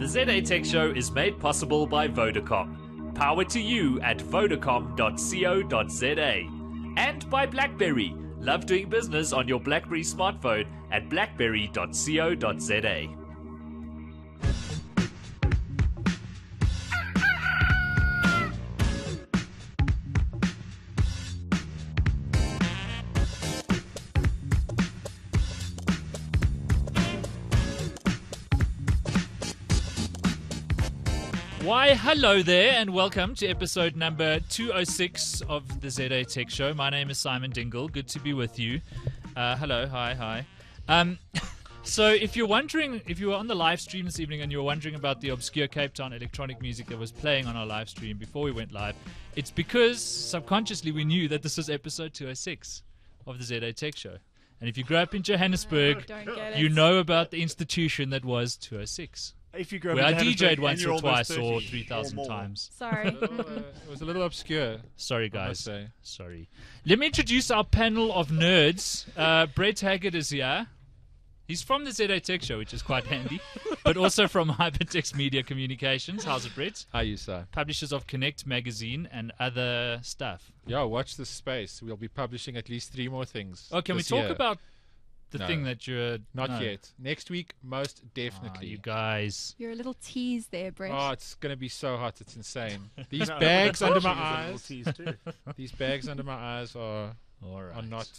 The ZA Tech Show is made possible by Vodacom. Power to you at vodacom.co.za. And by BlackBerry. Love doing business on your BlackBerry smartphone at blackberry.co.za. Why, hello there, and welcome to episode number 206 of the ZA Tech Show. My name is Simon Dingle. Good to be with you. Hello, hi. So if you're wondering, if you were on the live stream this evening and you were wondering about the obscure Cape Town electronic music that was playing on our live stream before we went live, it's because subconsciously we knew that this was episode 206 of the ZA Tech Show. And if you grew up in Johannesburg, you know about the institution that was 206. If you grew up Well, in I Johannesburg DJ'd once and or you're twice almost or 30 3,000 or more. times. Sorry. It was a little obscure. Sorry, I guys. must say. Sorry. Let me introduce our panel of nerds. Brett Haggard is here. He's from the ZA Tech Show, which is quite handy, but also from Hypertext Media Communications. How's it, Brett? How you say? Publishers of Connect magazine and other stuff. Yeah, watch this space. We'll be publishing at least 3 more things. Oh, can we this talk year. about the No. thing that you're... Not no. yet. Next week, most definitely. You guys. You're a little tease there, Brett. Oh, it's going to be so hot. It's insane. These No, bags that's under my actually a little eyes. tease too. These bags under my eyes are All right. not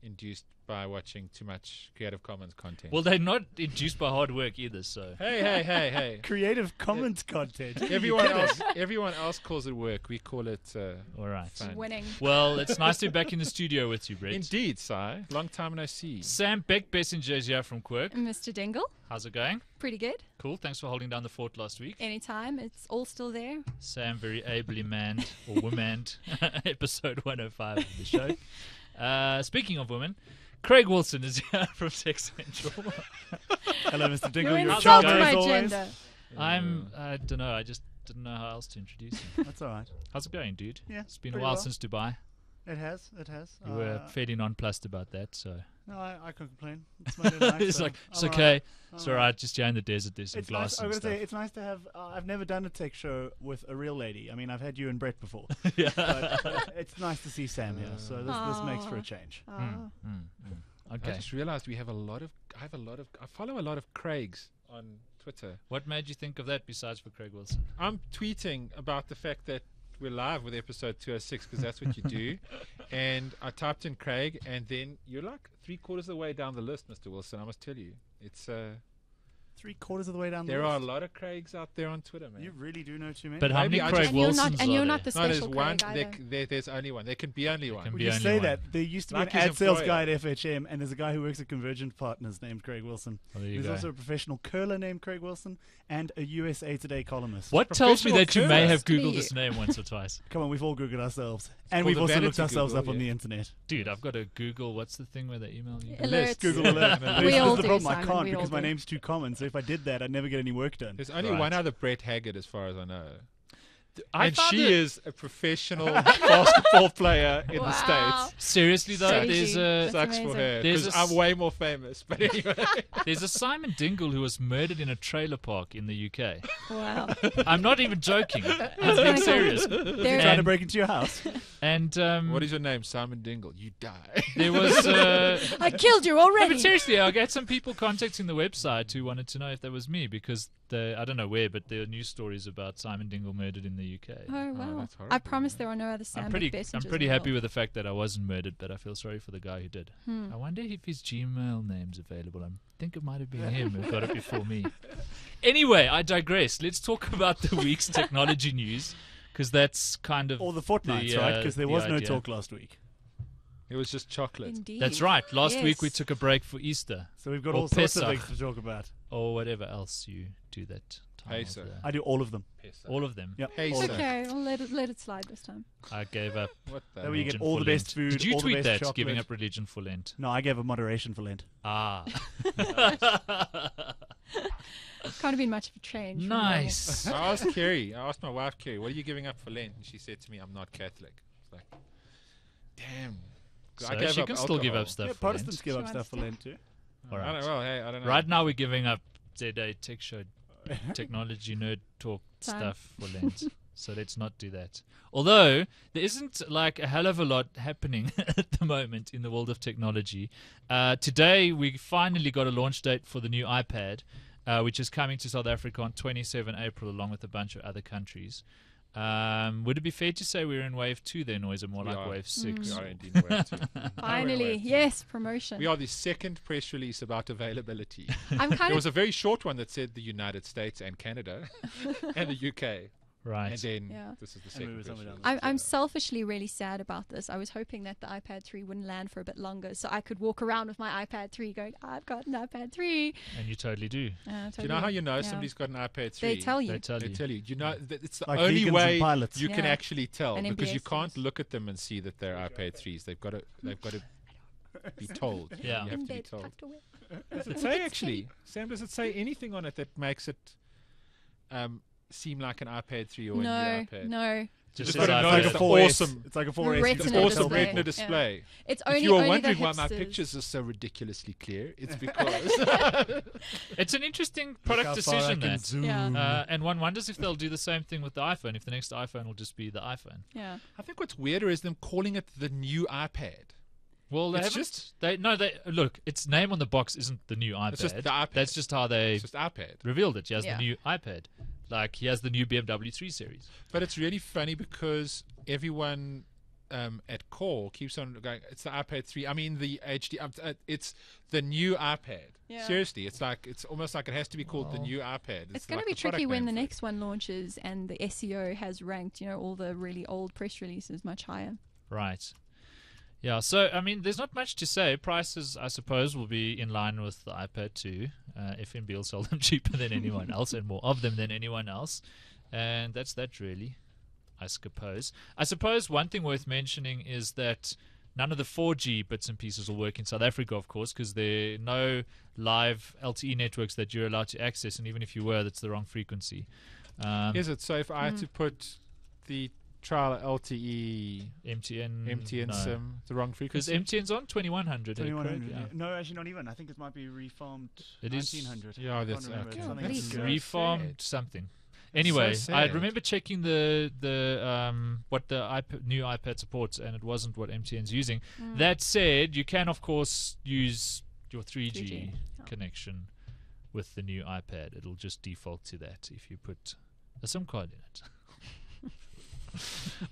induced by watching too much Creative Commons content. Well, they're not induced by hard work either, so... Hey. Creative Commons content. Everyone else calls it work. We call it All right. fun. Winning. Well, it's nice to be back in the studio with you, Brett. Indeed, Si. Long time no see. Sam Beck-Bessinger is here from Quirk. Mr. Dingle, How's it going? pretty good. Cool. Thanks for holding down the fort last week. Anytime, it's all still there. Sam, very ably manned or womanned, episode 105 of the show. Speaking of women, Craig Wilson is here from Tech Central. Hello, Mr. Dingle. You're You're a insulting charmer my as always. gender. I don't know, I just didn't know how else to introduce him. That's all right. How's it going, dude? Yeah, It's been a pretty while well. since Dubai. It has. You were fairly nonplussed about that, so... No, I can't complain. It's Monday night. It's so like, it's I'm okay. I'm It's all right, just here in the desert, there's some It's glass nice. I'm and gonna stuff. say it's nice to have. I've never done a tech show with a real lady. I mean, I've had you and Brett before, Yeah. but it's nice to see Sam here. So this makes for a Aw. change. Oh. I Okay. just realized I follow a lot of Craigs on Twitter. What made you think of that besides for Craig Wilson? I'm tweeting about the fact that we're live with episode 206 because that's what you do. And I typed in Craig, and then you're like 3/4 of the way down the list, Mr. Wilson. I must tell you, it's 3/4 of the way down. there the are a list. lot of Craigs out there on Twitter, man. You really do know too many. But how Maybe many I Craig just- And you're Wilsons not, and are you're there? not the no, there's special one. Craig either. There's only one. There can be only one. can When be you only say one. that, there used to be Like an his ad sales employer. guy at FHM, and there's a guy who works at Convergent Partners named Craig Wilson. Oh, there you There's go. also a professional curler named Craig Wilson, and a USA Today columnist. What tells me Professional that you may curler. have Googled Me. this name once or twice? Come on, we've all Googled ourselves, and called we've the also vanity looked ourselves Google, up on yeah. the internet. Dude, I've got to Google what's the thing where they email you? Alerts. Google alert. We This all is the do, problem. I Simon, can't we all because my do. name's too common. So if I did that, I'd never get any work done. There's only Right. one other Brett Haggard, as far as I know. I And found she it- is a professional basketball player in the Wow. States. Seriously though, Crazy. there's a Sucks for amazing. her There's because a s- I'm way more famous. But anyway, there's a Simon Dingle who was murdered in a trailer park in the UK. Wow. I'm not even joking. I'm being serious. Trying to And, break into your house. and what is your name? Simon Dingle. You die. there was I killed you no, already. but seriously, I got some people contacting the website who wanted to know if that was me because I don't know where, but there are news stories about Simon Dingle murdered in the UK. Oh wow! that's horrible, I promise there are no other Sam I'm pretty Beck-Bessingers I'm pretty in the happy world. with the fact that I wasn't murdered, but I feel sorry for the guy who did. I wonder if his Gmail name's available. I think it might have been him who got it before me. Anyway, I digress. Let's talk about the week's technology news because that's kind of Or the fortnights, the, right? Because there the was no idea. talk last week. It was just chocolate. Indeed. That's right. Last week we Yes. took a break for Easter So we've got Or all sorts of Pesach. things to talk about. or whatever else you do that time. of Pesach. the- I do all of them. all of them. Yep. Hey, all of sir. them. Okay, well let it slide this time. I gave up What the? That way you get religion all for the best Lent. food, Did you all the tweet best that, chocolate. giving up religion for Lent? No, I gave a moderation for Lent. Ah. Can't have been much of a change. from Nice. I asked Kerry. I asked my wife Kerry, "What are you giving up for Lent?" And she said to me, "I'm not Catholic." It's like, damn. So I gave she up can still give alcohol. up stuff Yeah, for Protestants Lent. give She up wants stuff for to. Lent too. All I right. don't know. Hey, I don't know. Right now we're giving up ZA Tech Show technology nerd talk Time. stuff for Lent. So let's not do that. Although there isn't like a hell of a lot happening at the moment in the world of technology. Today we finally got a launch date for the new iPad, which is coming to South Africa on 27 April along with a bunch of other countries. Would it be fair to say we're in wave 2 then, or is it more We like are. wave 6? We are indeed in wave 2. Finally, Wave two. yes, promotion. We are the second press release about availability. I'm kind There of was a very short one that said the United States and Canada and the UK. Right. And then Yeah. this is the we second were press somewhere down release. I'm selfishly really sad about this. I was hoping that the iPad 3 wouldn't land for a bit longer, so I could walk around with my iPad 3 going, I've got an iPad 3. And you totally do. Do you know how you know Yeah. somebody's got an iPad 3? They tell you. They tell They you. tell you. You know, it's the Like only vegans way and pilots. you can Yeah. actually tell, And because you MBS can't things. look at them and see that they're iPad 3s. They've got to be told. Yeah. You have In to be bed, told. tucked away. Does it say actually? Sam, does it say anything on it that makes it seem like an iPad 3 or a new No, iPad? no. Just Just says got a iPad. note It's of like a the 4S. awesome- It's like a 4S. Retina It's Retina awesome display. retina Yeah. display. It's If only you were only wondering the why my hipsters. pictures are so ridiculously clear, it's because It's an interesting Look product how far I decision, can that. zoom. Yeah. And one wonders if they'll do the same thing with the iPhone, if the next iPhone will just be the iPhone. Yeah. I think what's weirder is them calling it the new iPad. Well, they It's haven't. just- They look. Its name on the box isn't the new iPad. It's just the iPad. That's just how they It's just iPad. revealed it. He has Yeah. the new iPad. Like he has the new BMW 3 Series. But it's really funny because everyone at Core keeps on going, it's the iPad 3. I mean, the HD. It's the new iPad. Yeah. Seriously, it's almost like it has to be called the new iPad. It's going like to be the product tricky when name the for it. next one launches and the SEO has ranked, all the really old press releases much higher. Right. Yeah. So I mean, there's not much to say. Prices, I suppose, will be in line with the iPad 2. FNB will sell them cheaper than anyone else and more of them than anyone else. And that's that really, I suppose. I suppose one thing worth mentioning is that none of the 4G bits and pieces will work in South Africa, of course, because there are no live LTE networks that you're allowed to access. And even if you were, that's the wrong frequency. Is it? So if I had to put the trial LTE MTN SIM, the wrong because frequency? MTN's on 2100. 2100. Yeah. Yeah. No, actually not even. I think it might be reformed It is- 1900. Yeah, I that's can't remember. okay. It's something Really that's good. Reformed sad. something. Anyway, so I sad. remember checking what the new iPad supports, and it wasn't what MTN's using. That said, you can of course use your 3G, 3G, yeah. connection with the new iPad. It'll just default to that if you put a SIM card in it.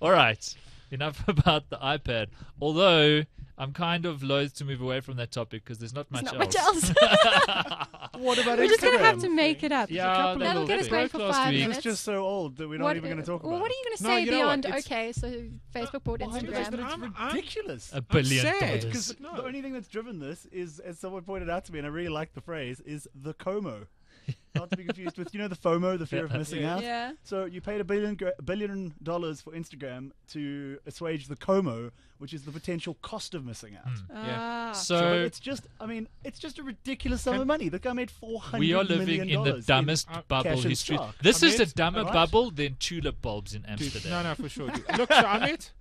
All right, enough about the iPad. Although I'm kind of loath to move away from that topic because there's not much There's not else. much else. What about We're just going to have Instagram? to make it up. Yeah, That'll get us going for 5 last week. minutes. It's just so old that we're not even going to talk about Well, what are it. you going to No, say you know what? beyond, It's- okay, so Facebook bought Well, Instagram. because it's I'm- ridiculous. $1 billion. sad, Because No. the only thing that's driven this is, as someone pointed out to me, and I really like the phrase, is the COMO. Not to be confused with, the FOMO, the fear of missing out. Yeah. So you paid $1 billion for Instagram to assuage the COMO, which is the potential cost of missing out. Ah. So So it's just, it's just a ridiculous sum of money. The guy made $400 we are million living in the dumbest bubble cash and history. stock. This I is a met- dumber Right. bubble than tulip bulbs in Dude, Amsterdam. no, for sure. Dude. Look, so I met,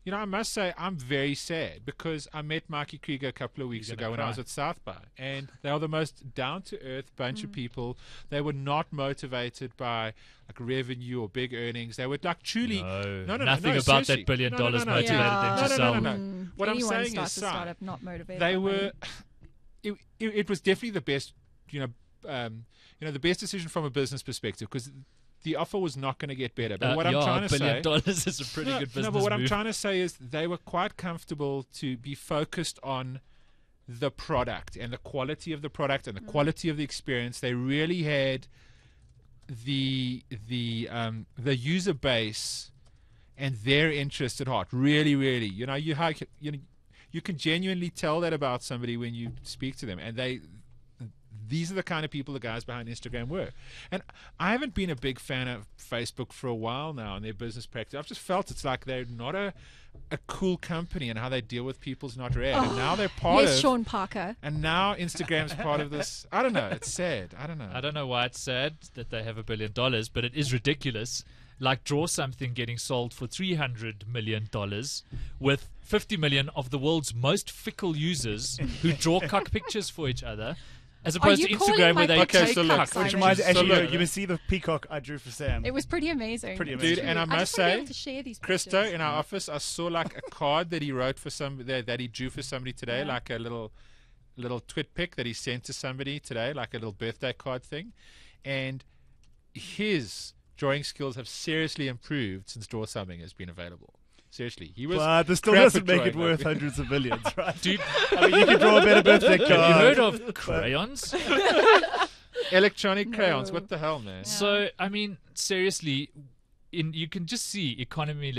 I must say, I'm very sad because I met Mikey Krieger a couple of weeks You're ago gonna when I cry. was at South by, and they are the most down-to-earth bunch of people. They were not motivated by like revenue or big earnings. They were like truly No, no, nothing no, about seriously. that $1 billion No, no, no, no, motivated yeah. them to sell. No. What I'm Anyone saying starts is, a startup not motivated. they by were money. it was definitely the best the best decision from a business perspective because the offer was not going to get better. But what I'm trying to $1 billion say is a pretty good business no, but what I'm move. trying to say is they were quite comfortable to be focused on the product and the quality of the product and the quality of the experience. They really had the user base and their interest at heart. Really, really. You can genuinely tell that about somebody when you speak to them, and these are the kind of people the guys behind Instagram were. And I haven't been a big fan of Facebook for a while now and their business practice. I've just felt it's like they're not a cool company and how they deal with people's not rad. And now they're part Yes, of Sean Parker. and now Instagram's part of this. I don't know. It's sad. I don't know. I don't know why it's sad that they have $1 billion, but it is ridiculous. Like Draw Something getting sold for $300 million with 50 million of the world's most fickle users who draw cock pictures for each other. as opposed to you calling Instagram my where they Okay, take so look, cuts. Which Simon? reminds So actually, look- you must see the peacock I drew for Sam. It was pretty amazing. Pretty It's amazing. Dude, and I true. must just wanna be say, able to share these Christo, pictures. in our office, I saw like a card that he wrote for that he drew for somebody today, Yeah. like a little twit pic that he sent to somebody today, like a little birthday card thing, and his drawing skills have seriously improved since Draw Something has been available. Seriously, he was. But this still crap doesn't at make it drawing, worth like- hundreds of millions, right? Dude, I mean, you can draw a better birthday card. have you heard of crayons? Electronic crayons. No. What the hell, man? So, I mean, seriously, you can just see economy.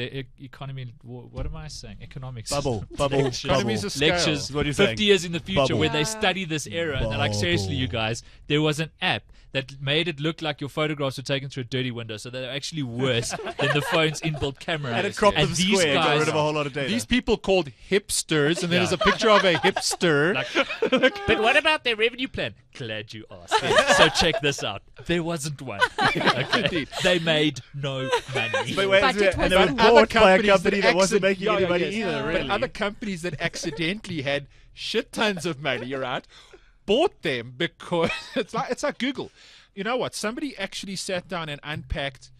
What am I saying? Economics. Bubble. Economies of scale. Lectures Is what you're 50 saying. years in the future Bubble. where they Yeah. study this era and they're like, seriously, you guys, there was an app that made it look like your photographs were taken through a dirty window, so they're actually worse than the phone's inbuilt camera. And it cropped them these square, got guys, rid of a whole lot of data. These people called hipsters, and then Yeah. there's a picture of a hipster. but what about their revenue plan? Glad you asked. So check this out. There wasn't one. Okay. Indeed. They made no money. But wait, Budget and they were was But other bought by a companies company that wasn't acci- making any money yes. either, But really. But other companies that accidentally had shit tons of money, right, bought them because it's like Google. You know what? Somebody actually sat down and unpacked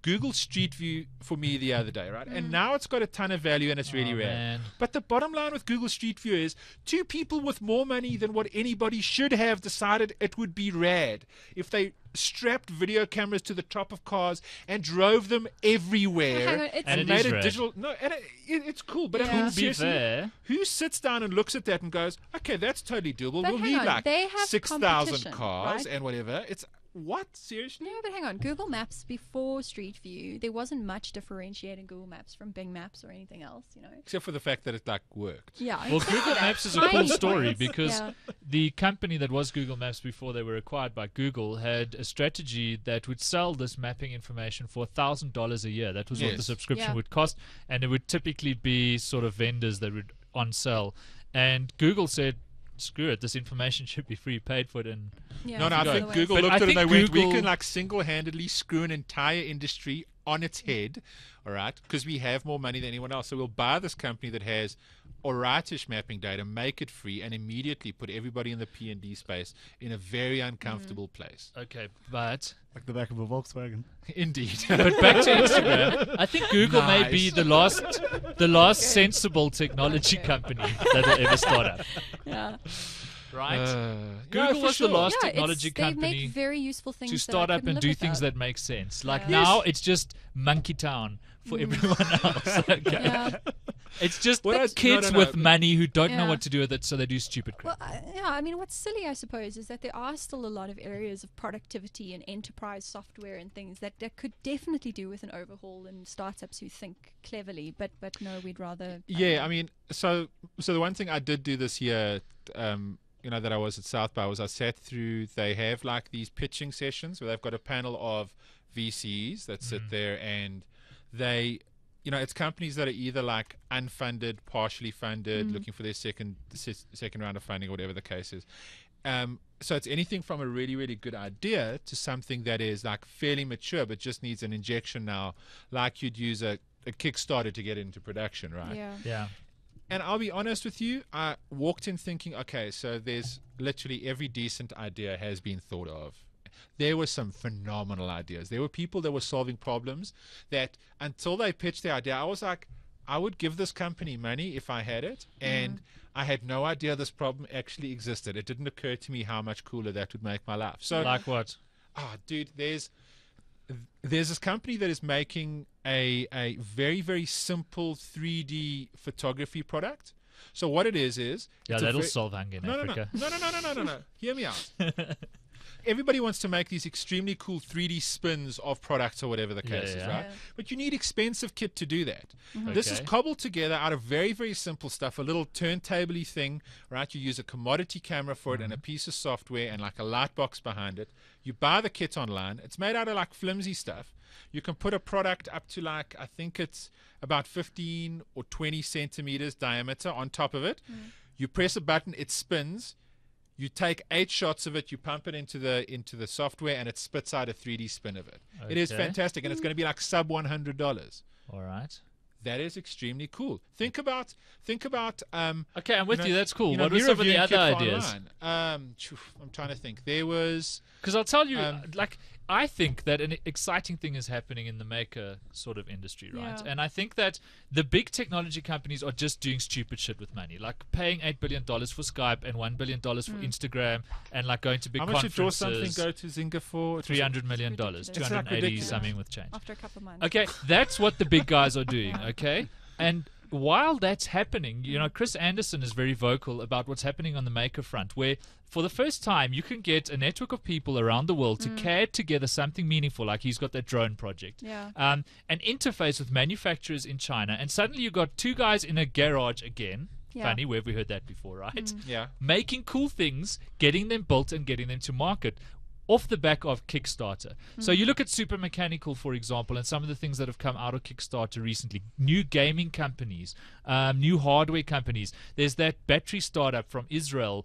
Google Street View for me the other day, right? And now it's got a ton of value and it's really Oh, rare. man. But the bottom line with Google Street View is two people with more money than what anybody should have decided it would be rad if they strapped video cameras to the top of cars and drove them everywhere Hang on, it's- And it made is a rad. digital. No, and it's cool. But I Yeah. mean, To be seriously, fair- who sits down and looks at that and goes, "Okay, that's totally doable. But we'll hang need on, like they have 6,000 competition, cars right? and whatever." It's what? Seriously? No, but hang on. Google Maps before Street View, there wasn't much differentiating Google Maps from Bing Maps or anything else, you know. Except for the fact that it like worked. Yeah. Well, except for Google that Maps is a tiny cool story points. because Yeah. the company that was Google Maps before they were acquired by Google had a strategy that would sell this mapping information for $1,000 a year. That was what the Yes. subscription Yeah. would cost, and it would typically be sort of vendors that would on sell. And Google said, "Screw it, this information should be free, paid for it." And Yeah, No, I it's the think way. Google But looked I at it and they think went, "We Google- can like single-handedly screw an entire industry on its head, all right? Because we have more money than anyone else. So we'll buy this company that has alrightish mapping data, make it free, and immediately put everybody in the P&D space in a very uncomfortable place." okay, but Like the back of a Volkswagen. Indeed. but back to Instagram. I think Google may be Nice. the last sensible technology company that will ever start up. Yeah. Right? Yeah, Google for was sure. the last Yeah, technology they company make very useful things to that start I up couldn't and live do things without. that make sense. Like Yeah. now, it's just Monkey Town for everyone else. Okay. Yeah. It's just What I- kids no. with money who don't know Yeah. what to do with it, so they do stupid Well, crap. yeah, I mean, what's silly, I suppose, is that there are still a lot of areas of productivity and enterprise software and things that could definitely do with an overhaul and startups who think cleverly. But no, we'd rather. Yeah, I mean, so the one thing I did do this year, that I was at South by was I sat through. They have like these pitching sessions where they've got a panel of VCs that sit there, and they, it's companies that are either like unfunded, partially funded, looking for their second round of funding, or whatever the case is. So it's anything from a really, really good idea to something that is like fairly mature but just needs an injection now, like you'd use a Kickstarter to get into production, right? Yeah. Yeah. And I'll be honest with you, I walked in thinking, okay, so there's literally every decent idea has been thought of. There were some phenomenal ideas. There were people that were solving problems that until they pitched their idea, I was like, I would give this company money if I had it. And I had no idea this problem actually existed. It didn't occur to me how much cooler that would make my life. So, Like what? dude, there's this company that is making a very, very simple 3D photography product. So what it is Yeah, it's a that'll ve- solve hunger in Africa. no. Hear me out. Everybody wants to make these extremely cool 3D spins of products or whatever the case is, yeah. right? Yeah. But you need expensive kit to do that. This is Okay. cobbled together out of very, very simple stuff. A little turntable-y thing, right? You use a commodity camera for it and a piece of software and like a light box behind it. You buy the kit online. It's made out of like flimsy stuff. You can put a product up to like, I think it's about 15 or 20 centimeters diameter on top of it. You press a button, it spins. You take 8 shots of it, you pump it into the software, and it spits out a 3D spin of it. It is Okay. fantastic, and it's going to be like sub $100. All right. that is extremely cool. Think about. Okay, I'm with you. That's cool. What were mirror some of the viewing other kit for ideas? online. I'm trying to think. There was. Because I'll tell you, I think that an exciting thing is happening in the maker sort of industry, right? Yeah. And I think that the big technology companies are just doing stupid shit with money, like paying $8 billion for Skype and $1 billion for Instagram, and like going to big How much did Draw conferences. Something go to Zynga for? $300 million, ridiculous. It's like 280 ridiculous. something with change. After a couple of months. Okay, that's what the big guys are doing, okay? And while that's happening, Chris Anderson is very vocal about what's happening on the maker front, where for the first time you can get a network of people around the world to CAD together something meaningful, like he's got that drone project, Yeah. and interface with manufacturers in China, and suddenly you've got two guys in a garage again. Yeah. Funny, where have we heard that before, right? Yeah. Making cool things, getting them built and getting them to market off the back of Kickstarter. So you look at Super Mechanical, for example, and some of the things that have come out of Kickstarter recently. New gaming companies, new hardware companies. There's that battery startup from Israel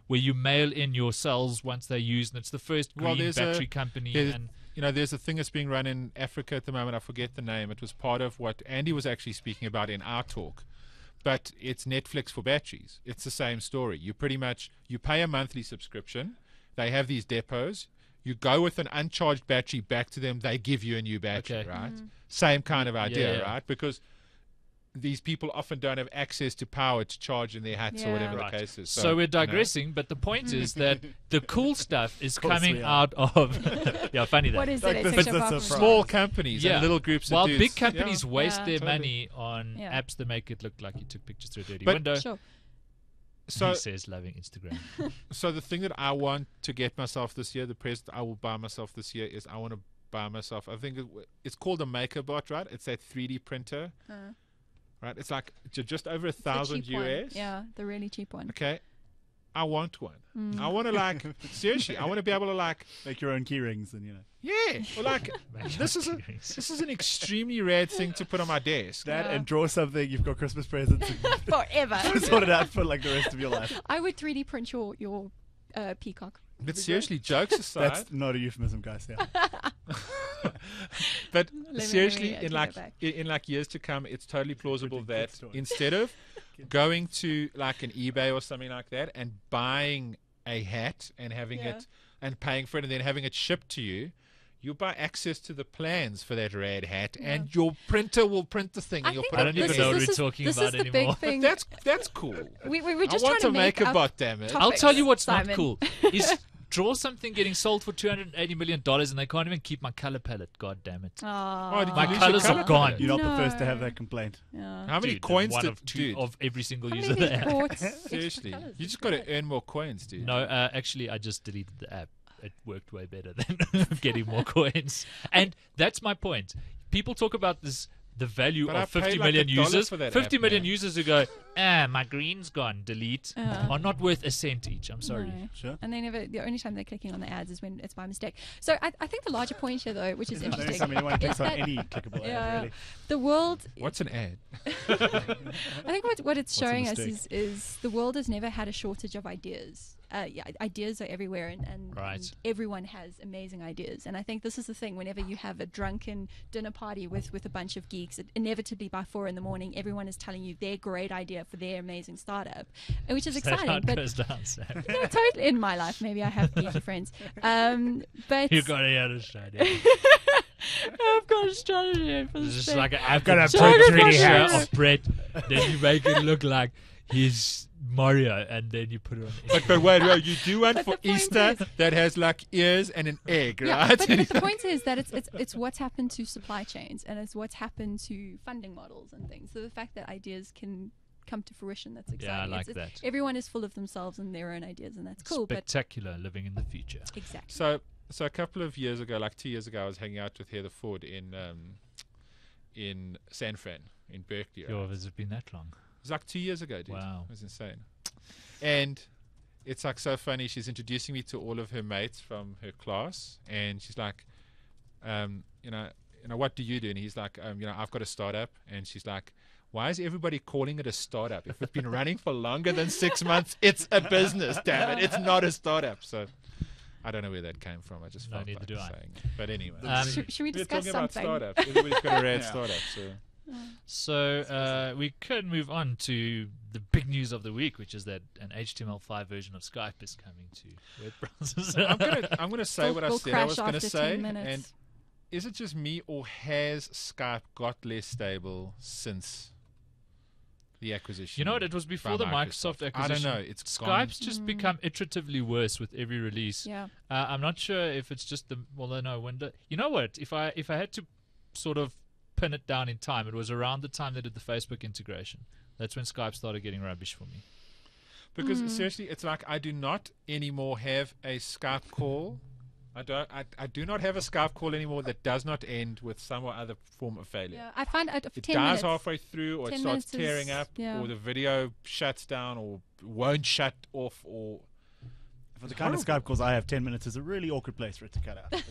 where you mail in your cells once they're used, and it's the first green battery company. And there's a thing that's being run in Africa at the moment. I forget the name. It was part of what Andy was actually speaking about in our talk. But it's Netflix for batteries. It's the same story. You pay a monthly subscription. They have these depots. You go with an uncharged battery back to them. They give you a new battery, right? Same kind of idea, right? Because these people often don't have access to power to charge in their hats or whatever the case is. So we're digressing, but the point is that the cool stuff is coming out of funny that. What is Like it? this It's is such a a surprise. small companies and little groups While of dudes. big companies waste Yeah. their Totally. money on Yeah. apps that make it look like you took pictures through a dirty But- window. Sure. So He says loving Instagram. So the thing that I want to get myself this year, the present I will buy myself this year, is I want to buy myself, I think it's called a MakerBot, right? It's that 3D printer, right? It's like just over The $1,000 cheap one. US. Yeah, the really cheap one. Okay. I want one. I want to seriously, I want to be able to Make your own key rings and yeah, well, this is an extremely rad thing to put on my desk. that Yeah. and draw something. You've got Christmas presents and Forever. sort it out for like the rest of your life. I would 3D print your peacock. But seriously, jokes aside, That's not a euphemism, guys. Yeah. but me seriously, take in that back. years to come, it's totally plausible Printing that kids' toys. instead of going to like an eBay or something like that and buying a hat and having Yeah. it and paying for it and then having it shipped to you, you buy access to the plans for that rad hat, and your printer will print the thing, and you'll put I it don't on your even this know is- what this we're is- talking this about is the anymore. Big thing. That's cool. We were just I want trying to make a bot, damn it. top- I'll tell you what's Simon. not cool. Is draw something getting sold for $280 million and they can't even keep my color palette. God damn it. Oh, did you My lose your colors colour are gone. You're not the No. first to have that complaint. yeah. How many Dude, coins one did of two dude? of every single How user many there. ports? Seriously, Extra colours you is just got to good. earn more coins, dude. No, actually, I just deleted the app. It worked way better than getting more coins. And that's my point. People talk about the value But I of paid 50 like million $1 users. for that 50 app, million man. users who go, my green's gone, delete, are not worth a cent each. I'm sorry. No. Sure. And the only time they're clicking on the ads is when it's by mistake. So I think the larger point here, though, which is There's no interesting, time anyone clicks is on that any clickable yeah, ad, really. the world. What's an ad? I think what it's What's a showing us mistake? is the world has never had a shortage of ideas. Ideas are everywhere, and everyone has amazing ideas. And I think this is the thing: whenever you have a drunken dinner party with a bunch of geeks, inevitably by 4 a.m, everyone is telling you their great idea for their amazing startup, which is That's how exciting. it But goes down, Sam. no, totally in my life, maybe I have geeky friends. But You got to understand it. I've got a strategy for It's this just thing. like I've got got a a Geography picture hat. of Brett. Then you make it look like he's Mario, and then you put it on. But wait, you do one But for the point Easter is- that has like ears and an egg, Yeah, right? but the point is that it's what's happened to supply chains, and it's what's happened to funding models and things. So the fact that ideas can come to fruition, that's exciting. Yeah, I like It's- that. Everyone is full of themselves and their own ideas, and that's cool. Spectacular living in the future. But exactly. So a couple of years ago, like 2 years ago, I was hanging out with Heather Ford in San Fran, in Berkeley. Right? Yo, has it been that long? It was like 2 years ago, dude. Wow. It was insane. And it's like so funny. She's introducing me to all of her mates from her class, and she's like, you know, what do you do? And he's like, I've got a startup. And she's like, why is everybody calling it a startup? If it's been running for longer than 6 months, it's a business, damn it. It's not a startup. So I don't know where that came from. I just No, felt neither like do I. saying it. But anyway. Should we We're discuss talking about something? startups. Everybody's got a rad Yeah. startup. So So we can move on to the big news of the week, which is that an HTML5 version of Skype is coming to web browsers. I'm gonna say what I We'll said I was crash gonna after say, 10 minutes. and is it just me or has Skype got less stable since the acquisition? You know what? It was before the by Microsoft acquisition. I don't know. It's Skype's just become iteratively worse with every release. Yeah. I'm not sure if it's just the window. You know what? If I had to sort of pin it down in time, it was around the time they did the Facebook integration. That's when Skype started getting rubbish for me. Because seriously, it's like I do not anymore have a Skype call. I do not have a Skype call anymore that does not end with some or other form of failure. Yeah, I find it It 10 dies minutes. halfway through, or it 10 starts minutes is- tearing up, yeah. or the video shuts down, or won't shut off, or For the kind of Skype calls I have, 10 minutes is a really awkward place for it to cut out. But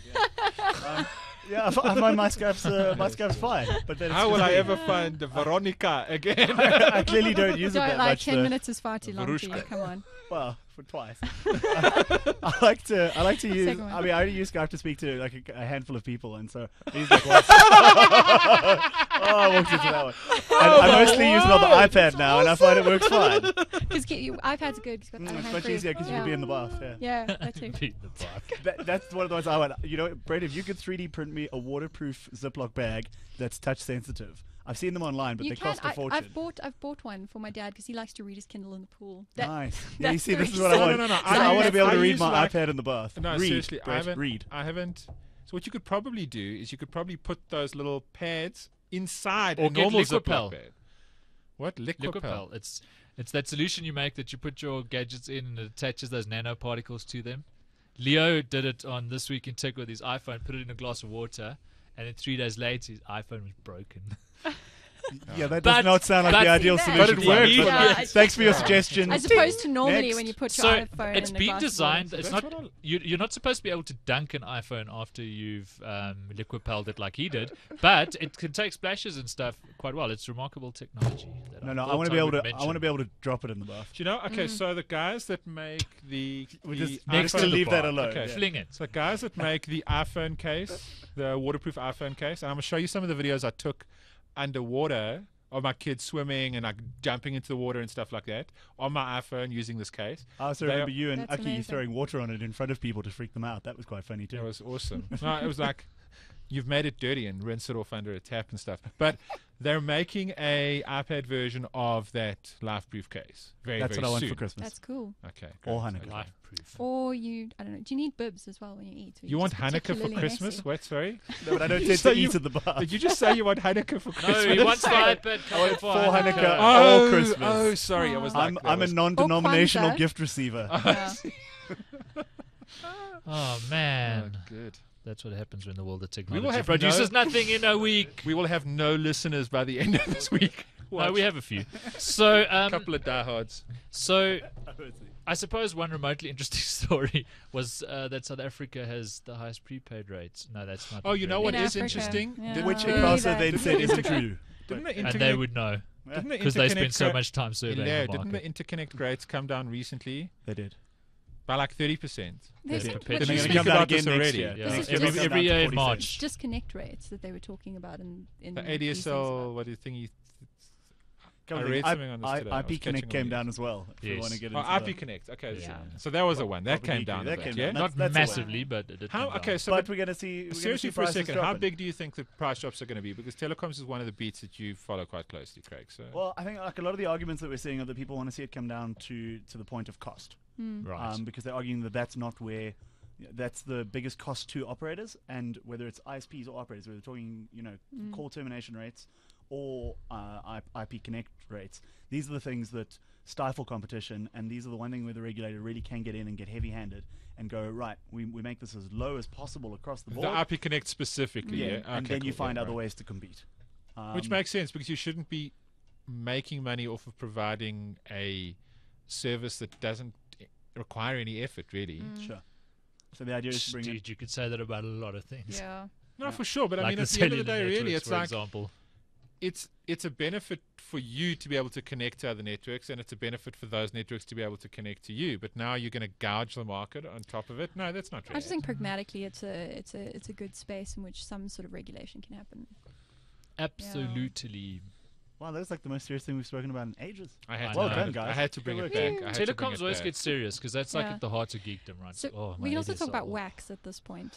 yeah, I find my Skype's fine. But then it's how will just I me. ever find Veronica again? I clearly don't use it Don't that like much. 10 though. minutes is far too long for you. Varushka. Come on. Well, for twice. I like to use. Second one. I mean, I only use Skype to speak to like a handful of people, and so he's like, what? I walked into that one. And I mostly use it on the iPad now, and I find it works fine. Because iPad's good. It's got It's iPad much free. easier because you can be in the bath. Yeah. Yeah, that too. Beat the bar. That's one of the ones I want. You know, Brett, if you could 3D print me a waterproof Ziploc bag that's touch sensitive. I've seen them online, but You they can. cost a fortune. I've bought one for my dad because he likes to read his Kindle in the pool. Nice. Yeah, you that's see, this is very what I want. No, no, no. So I want to be able to I read use my like- iPad in the bath. No, read, seriously, Brett, read. I haven't. So what you could probably do is you could probably put those little pads inside Or a get normal Liquipel. Ziploc bag. What? Liquipel? Liquipel. It's that solution you make that you put your gadgets in and it attaches those nanoparticles to them. Leo did it on This Week in Tech with his iPhone, put it in a glass of water, and then 3 days later his iPhone was broken. Yeah, that But- does not sound like but- the ideal But solution. it for worked. but Yeah, thanks for your suggestion. As opposed to normally Next. when you put your So iPhone it's in a been glass of designed. water. It's That's not. what You're not supposed to be able to dunk an iPhone after you've liquipelled it like he did, but it can take splashes and stuff quite well. It's remarkable technology. that No, I thought want to be able would to. I mention. want to be able to drop it in the bath. Do you know? Okay, so the guys that make the We the just next to to the leave that bar. alone. Okay. yeah. Fling it. So the guys that make the iPhone case, the waterproof iPhone case, and I'm gonna show you some of the videos I took underwater of my kids swimming and like jumping into the water and stuff like that on my iPhone using this case. I also They remember are- you and That's Aki amazing. throwing water on it in front of people to freak them out. That was quite funny It too. was awesome. No, it was like you've made it dirty and rinse it off under a tap and stuff. But they're making a iPad version of that life-proof case. Very, That's very what I want soon. for Christmas. That's cool. Okay. Or great. Hanukkah. Life proof. Or you, I don't know. Do you need bibs as well when you eat? Or You want just Hanukkah for particularly Christmas? messy? What? Sorry. No, but I don't tend So to you- eat in the bath. Did you just say you want Hanukkah for Christmas? No, he wants the iPad coming for for Hanukkah. Oh, Or Christmas. oh, sorry. I was like, that I'm a was- non-denominational Kwanzaa. gift receiver. Yeah. Oh Oh, man, good. that's what happens when the world of technology have produces no- nothing in a week. We will have no listeners by the end of this week. No, we have a few. So, a couple of diehards. so I suppose one remotely interesting story was that South Africa has the highest prepaid rates. No, that's not. Oh, you know really- what In is Africa, interesting? yeah. Didn't- Which Yeah. Icasa then Didn't said the isn't interconnect- true. Didn't the and they interconnect- would know didn't the because they spend so interconnect much time surveying Yeah, the didn't the market. interconnect rates come down recently They did. by like 30%? They They said did. what They're Did you we gonna speak come down about this again next already? year. Yeah, This is every, just- every year in 40 March. disconnect rates that they were talking about in The these things ADSL, about- what do you think? I Couple read things. something on this today. I was IP Connect catching came on down as well. If we Yes. want to get Oh, into IP that. Connect. Okay, Yeah. so that was the one that Probably came down. that a bit, came yeah? down. Not That's the massively, but it did How? come down. Okay, so But we're going to see. seriously for a second, how dropping. big do you think the price drops are going to be? Because Telecoms is one of the beats that you follow quite closely, Craig. So Well, I think like a lot of the arguments that we're seeing are that people want to see it come down to the point of cost, Right. because they're arguing that that's not where. That's the biggest cost to operators, and whether it's ISPs or operators, whether we're talking, call termination rates or IP Connect rates, these are the things that stifle competition, and these are the one thing where the regulator really can get in and get heavy-handed and go, right, we make this as low as possible across the board. the IP Connect specifically, yeah. and Okay, then you cool, find yeah, other right. ways to compete. Which makes sense because you shouldn't be making money off of providing a service that doesn't require any effort, really. Sure. So the idea is to bring in. Dude, you could say that about a lot of things. Yeah. No, for sure. But I Like mean, the at the end of the cellular day, really, networks, it's for like example. it's a benefit for you to be able to connect to other networks, and it's a benefit for those networks to be able to connect to you. But now you're going to gouge the market on top of it. No, that's not I right. just think pragmatically, it's a good space in which some sort of regulation can happen. Absolutely. Wow, that's like the most serious thing we've spoken about in ages. I had Well to, done, guys. I had to bring Good it work. back. I had to bring Telecoms it always back. get serious because that's like Yeah. at the heart of geekdom, right? So Oh, my we can also head is talk so about old. wax at this point.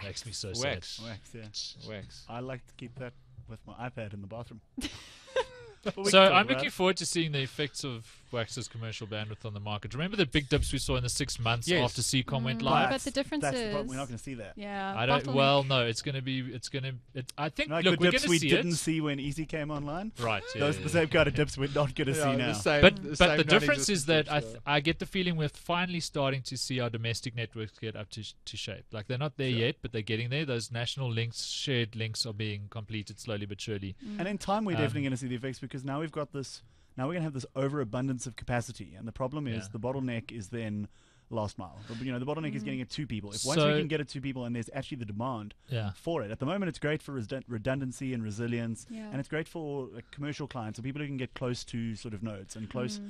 Makes me so Wax. sad. Wax, yeah. Wax. I like to keep that with my iPad in the bathroom. So I'm looking forward to seeing the effects of Wax's commercial bandwidth on the market. Remember the big dips we saw in the 6 months Yes. after CCOM went Mm. live? But the difference that's the is- problem. We're not going to see that. Yeah. I don't. bottleneck. Well, no, it's going to be. I think. Like look, the we're dips going we to see didn't it. see when Easy came online. Right. Yeah, Those yeah, are the yeah. same kind of dips we're not going to see now. But the difference is that I get the feeling we're finally starting to see our domestic networks get up to shape. Like they're not there yet, but they're getting there. Those national links, shared links, are being completed slowly but surely. And in time, we're definitely going to see the effects because now we've got this. Now we're going to have this overabundance of capacity, and the problem is Yeah. the bottleneck is then last mile. The bottleneck is getting it to people. If once So- we can get it to people, and there's actually the demand Yeah. for it. At the moment, it's great for redundancy and resilience, Yeah. and it's great for commercial clients, so people who can get close to sort of nodes and close,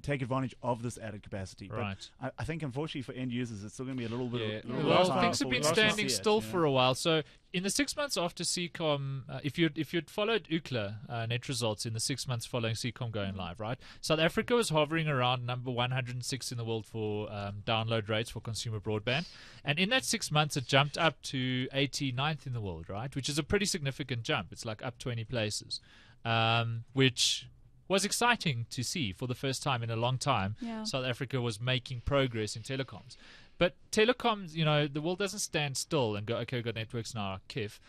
take advantage of this added capacity. Right. But I think, unfortunately, for end users, it's still going to be a little bit. Yeah. A little Well, while things have before been we actually standing see it, still you know? for a while. So, in the 6 months after CCOM, if you'd followed Ookla net results in the 6 months following CCOM going live, right? South Africa was hovering around number 106 in the world for download rates for consumer broadband, and in that 6 months, it jumped up to 89th in the world, right? Which is a pretty significant jump. It's like up 20 places, which was exciting to see for the first time in a long time. Yeah. South Africa was making progress in telecoms. But telecoms, the world doesn't stand still and go, okay, we've got networks now, KIF.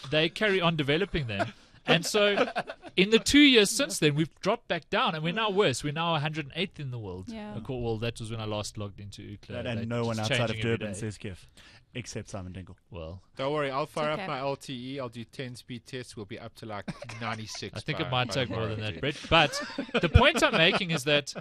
They carry on developing them. And so in the 2 years since then, we've dropped back down, and we're now worse. We're now 108th in the world. Yeah. Well, that was when I last logged into Ookla. And They're no one just outside of changing every Durban day. says KIF, except Simon Dingle. Well, Don't worry, I'll fire okay. up my LTE. I'll do 10 speed tests. We'll be up to like 96. I think by- it might by take more tomorrow. than that, Brett. But the point I'm making is that,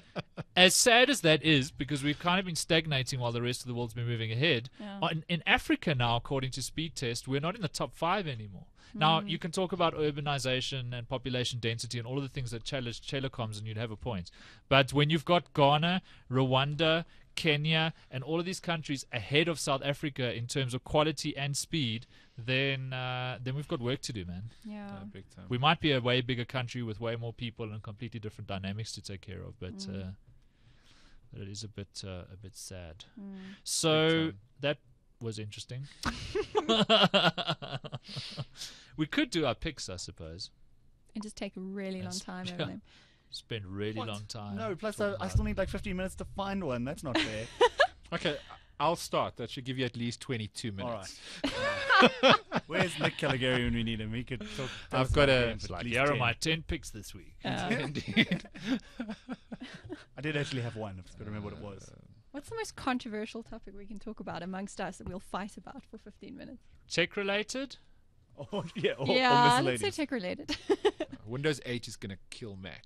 as sad as that is, because we've kind of been stagnating while the rest of the world's been moving ahead, Yeah. in Africa now, according to Speed Test, we're not in the top 5 anymore. Now, you can talk about urbanization and population density and all of the things that challenge telecoms, and you'd have a point. But when you've got Ghana, Rwanda, Kenya, and all of these countries ahead of South Africa in terms of quality and speed, then we've got work to do, man. Yeah. Big time. We might be a way bigger country with way more people and completely different dynamics to take care of, but it is a bit sad. So that was interesting. We could do our picks, I suppose. And just take a really long time over yeah. them. Spend really What? long time. No, plus talking I about still need like 15 minutes to find one. That's not fair. Okay, I'll start. That should give you at least 22 minutes. All right. Where's Nick Caligari when we need him? He could talk. tell I've us got about a- games it's at like, least here are 10. my 10 picks this week. Indeed. I did actually have one. I've just got to remember what it was. What's the most controversial topic we can talk about amongst us that we'll fight about for 15 minutes? Tech related? Or, yeah, or Yeah, let's say miscellaneous. tech related. Windows 8 is going to kill Mac.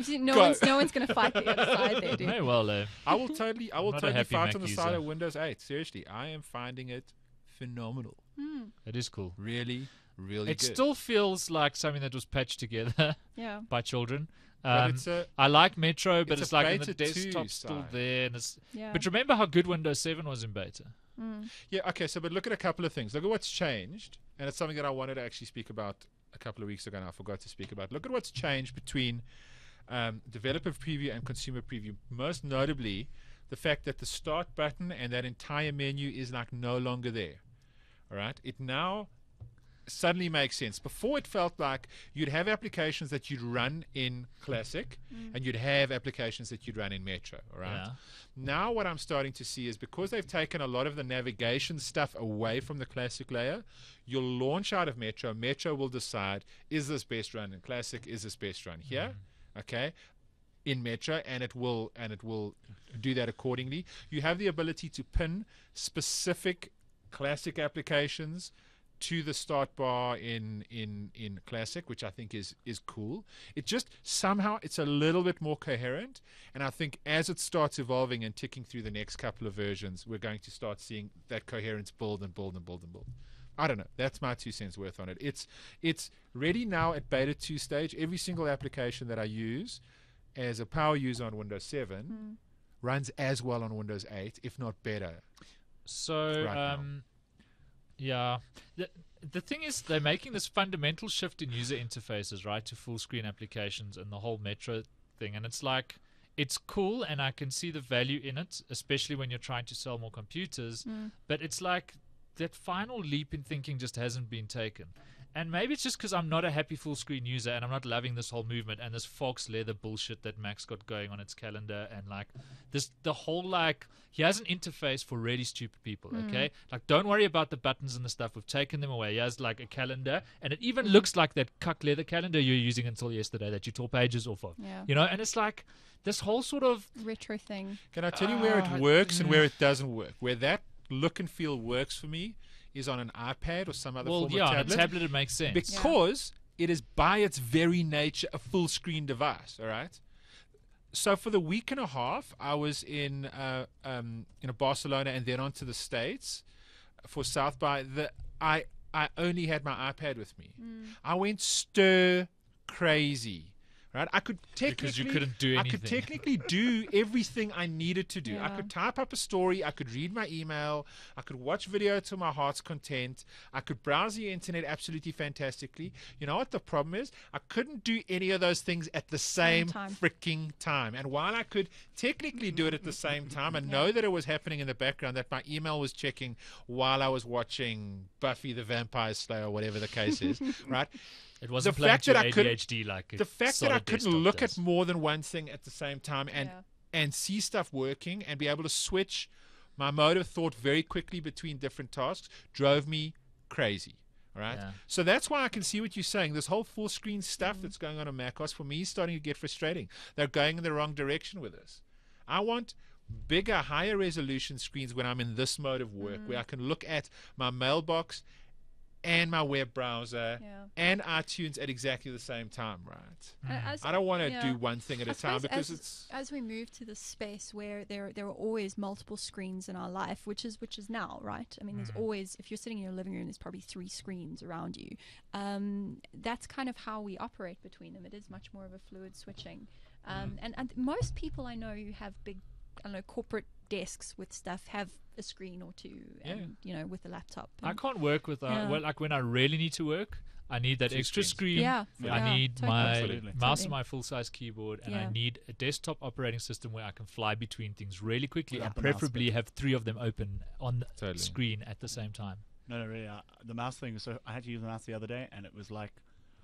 no one's going to fight the other side there, dude. Hey, well, I will totally not a totally happy fight Mac on the user. side of Windows 8. Seriously, I am finding it phenomenal. it is cool. Really, really It good. still feels like something that was patched together Yeah. by children. But it's a- I like Metro, but it's it's a like in the beta 2 desktop's still side. there. And it's, Yeah. But remember how good Windows 7 was in beta? Yeah, okay, but look at a couple of things. Look at what's changed, and it's something that I wanted to actually speak about a couple of weeks ago and I forgot to speak about. Look at what's changed between developer preview and consumer preview. Most notably, the fact that the start button and that entire menu is like no longer there. All right? It now suddenly makes sense. Before it felt like you'd have applications that you'd run in Classic and you'd have applications that you'd run in Metro. All right? Yeah. Now what I'm starting to see is because they've taken a lot of the navigation stuff away from the Classic layer, you'll launch out of Metro. Metro will decide, is this best run in Classic? Is this best run here? Okay, in Metro, and it will do that accordingly. You have the ability to pin specific Classic applications to the start bar in Classic, which I think is cool. It just somehow it's a little bit more coherent, and I think as it starts evolving and ticking through the next couple of versions, we're going to start seeing that coherence build and build and build and build. I don't know. That's my 2 cents worth on it. It's ready now at beta 2 stage. Every single application that I use as a power user on Windows 7 runs as well on Windows 8, if not better. So, Right now. Yeah. The thing is, they're making this fundamental shift in user interfaces, right, to full screen applications and the whole Metro thing. And it's like, it's cool and I can see the value in it, especially when you're trying to sell more computers. But it's like that final leap in thinking just hasn't been taken. And maybe it's just because I'm not a happy full screen user and I'm not loving this whole movement and this fox leather bullshit that Mac's got going on its calendar, and like the whole, like, he has an interface for really stupid people, okay? Like, don't worry about the buttons and the stuff. We've taken them away. He has like a calendar, and it even looks like that cuck leather calendar you're using until yesterday that you tore pages off of. Yeah. You know, and it's like this whole sort of retro thing. Can I tell you where it works and where it doesn't work? Where that look and feel works for me is on an iPad or some other form of tablet. On a tablet it makes sense. Because it is by its very nature a full screen device, all right? So for the week and a half, I was in Barcelona and then on to the States for South by. I only had my iPad with me. I went stir crazy. Right, I could technically because you couldn't do anything. I could technically do everything I needed to do. I could type up a story. I could read my email. I could watch video to my heart's content. I could browse the internet absolutely fantastically. You know what the problem is? I couldn't do any of those things at the same freaking time. And while I could technically do it at the same time and know that it was happening in the background, that my email was checking while I was watching Buffy the Vampire Slayer or whatever the case is, right? It wasn't playing to ADHD like the fact that I couldn't look at more than one thing at the same time and see stuff working and be able to switch my mode of thought very quickly between different tasks drove me crazy. All right. So that's why I can see what you're saying. This whole full screen stuff that's going on macOS for me is starting to get frustrating. They're going in the wrong direction with this. I want bigger, higher resolution screens when I'm in this mode of work, where I can look at my mailbox and my web browser and iTunes at exactly the same time, right? I don't want to do one thing at a time because as we move to this space where there are always multiple screens in our life, which is now, right? I mean, there's always, if you're sitting in your living room, there's probably 3 screens around you. That's kind of how we operate between them. It is much more of a fluid switching. And most people I know who have big, I don't know, corporate desks with stuff have a screen or two, and with a laptop. I can't work with like when I really need to work, I need that extra screen. I need my mouse and my full-size keyboard, and I need a desktop operating system where I can fly between things really quickly, and preferably have 3 of them open on the screen at the same time. No, really. The mouse thing. So I had to use the mouse the other day, and it was like,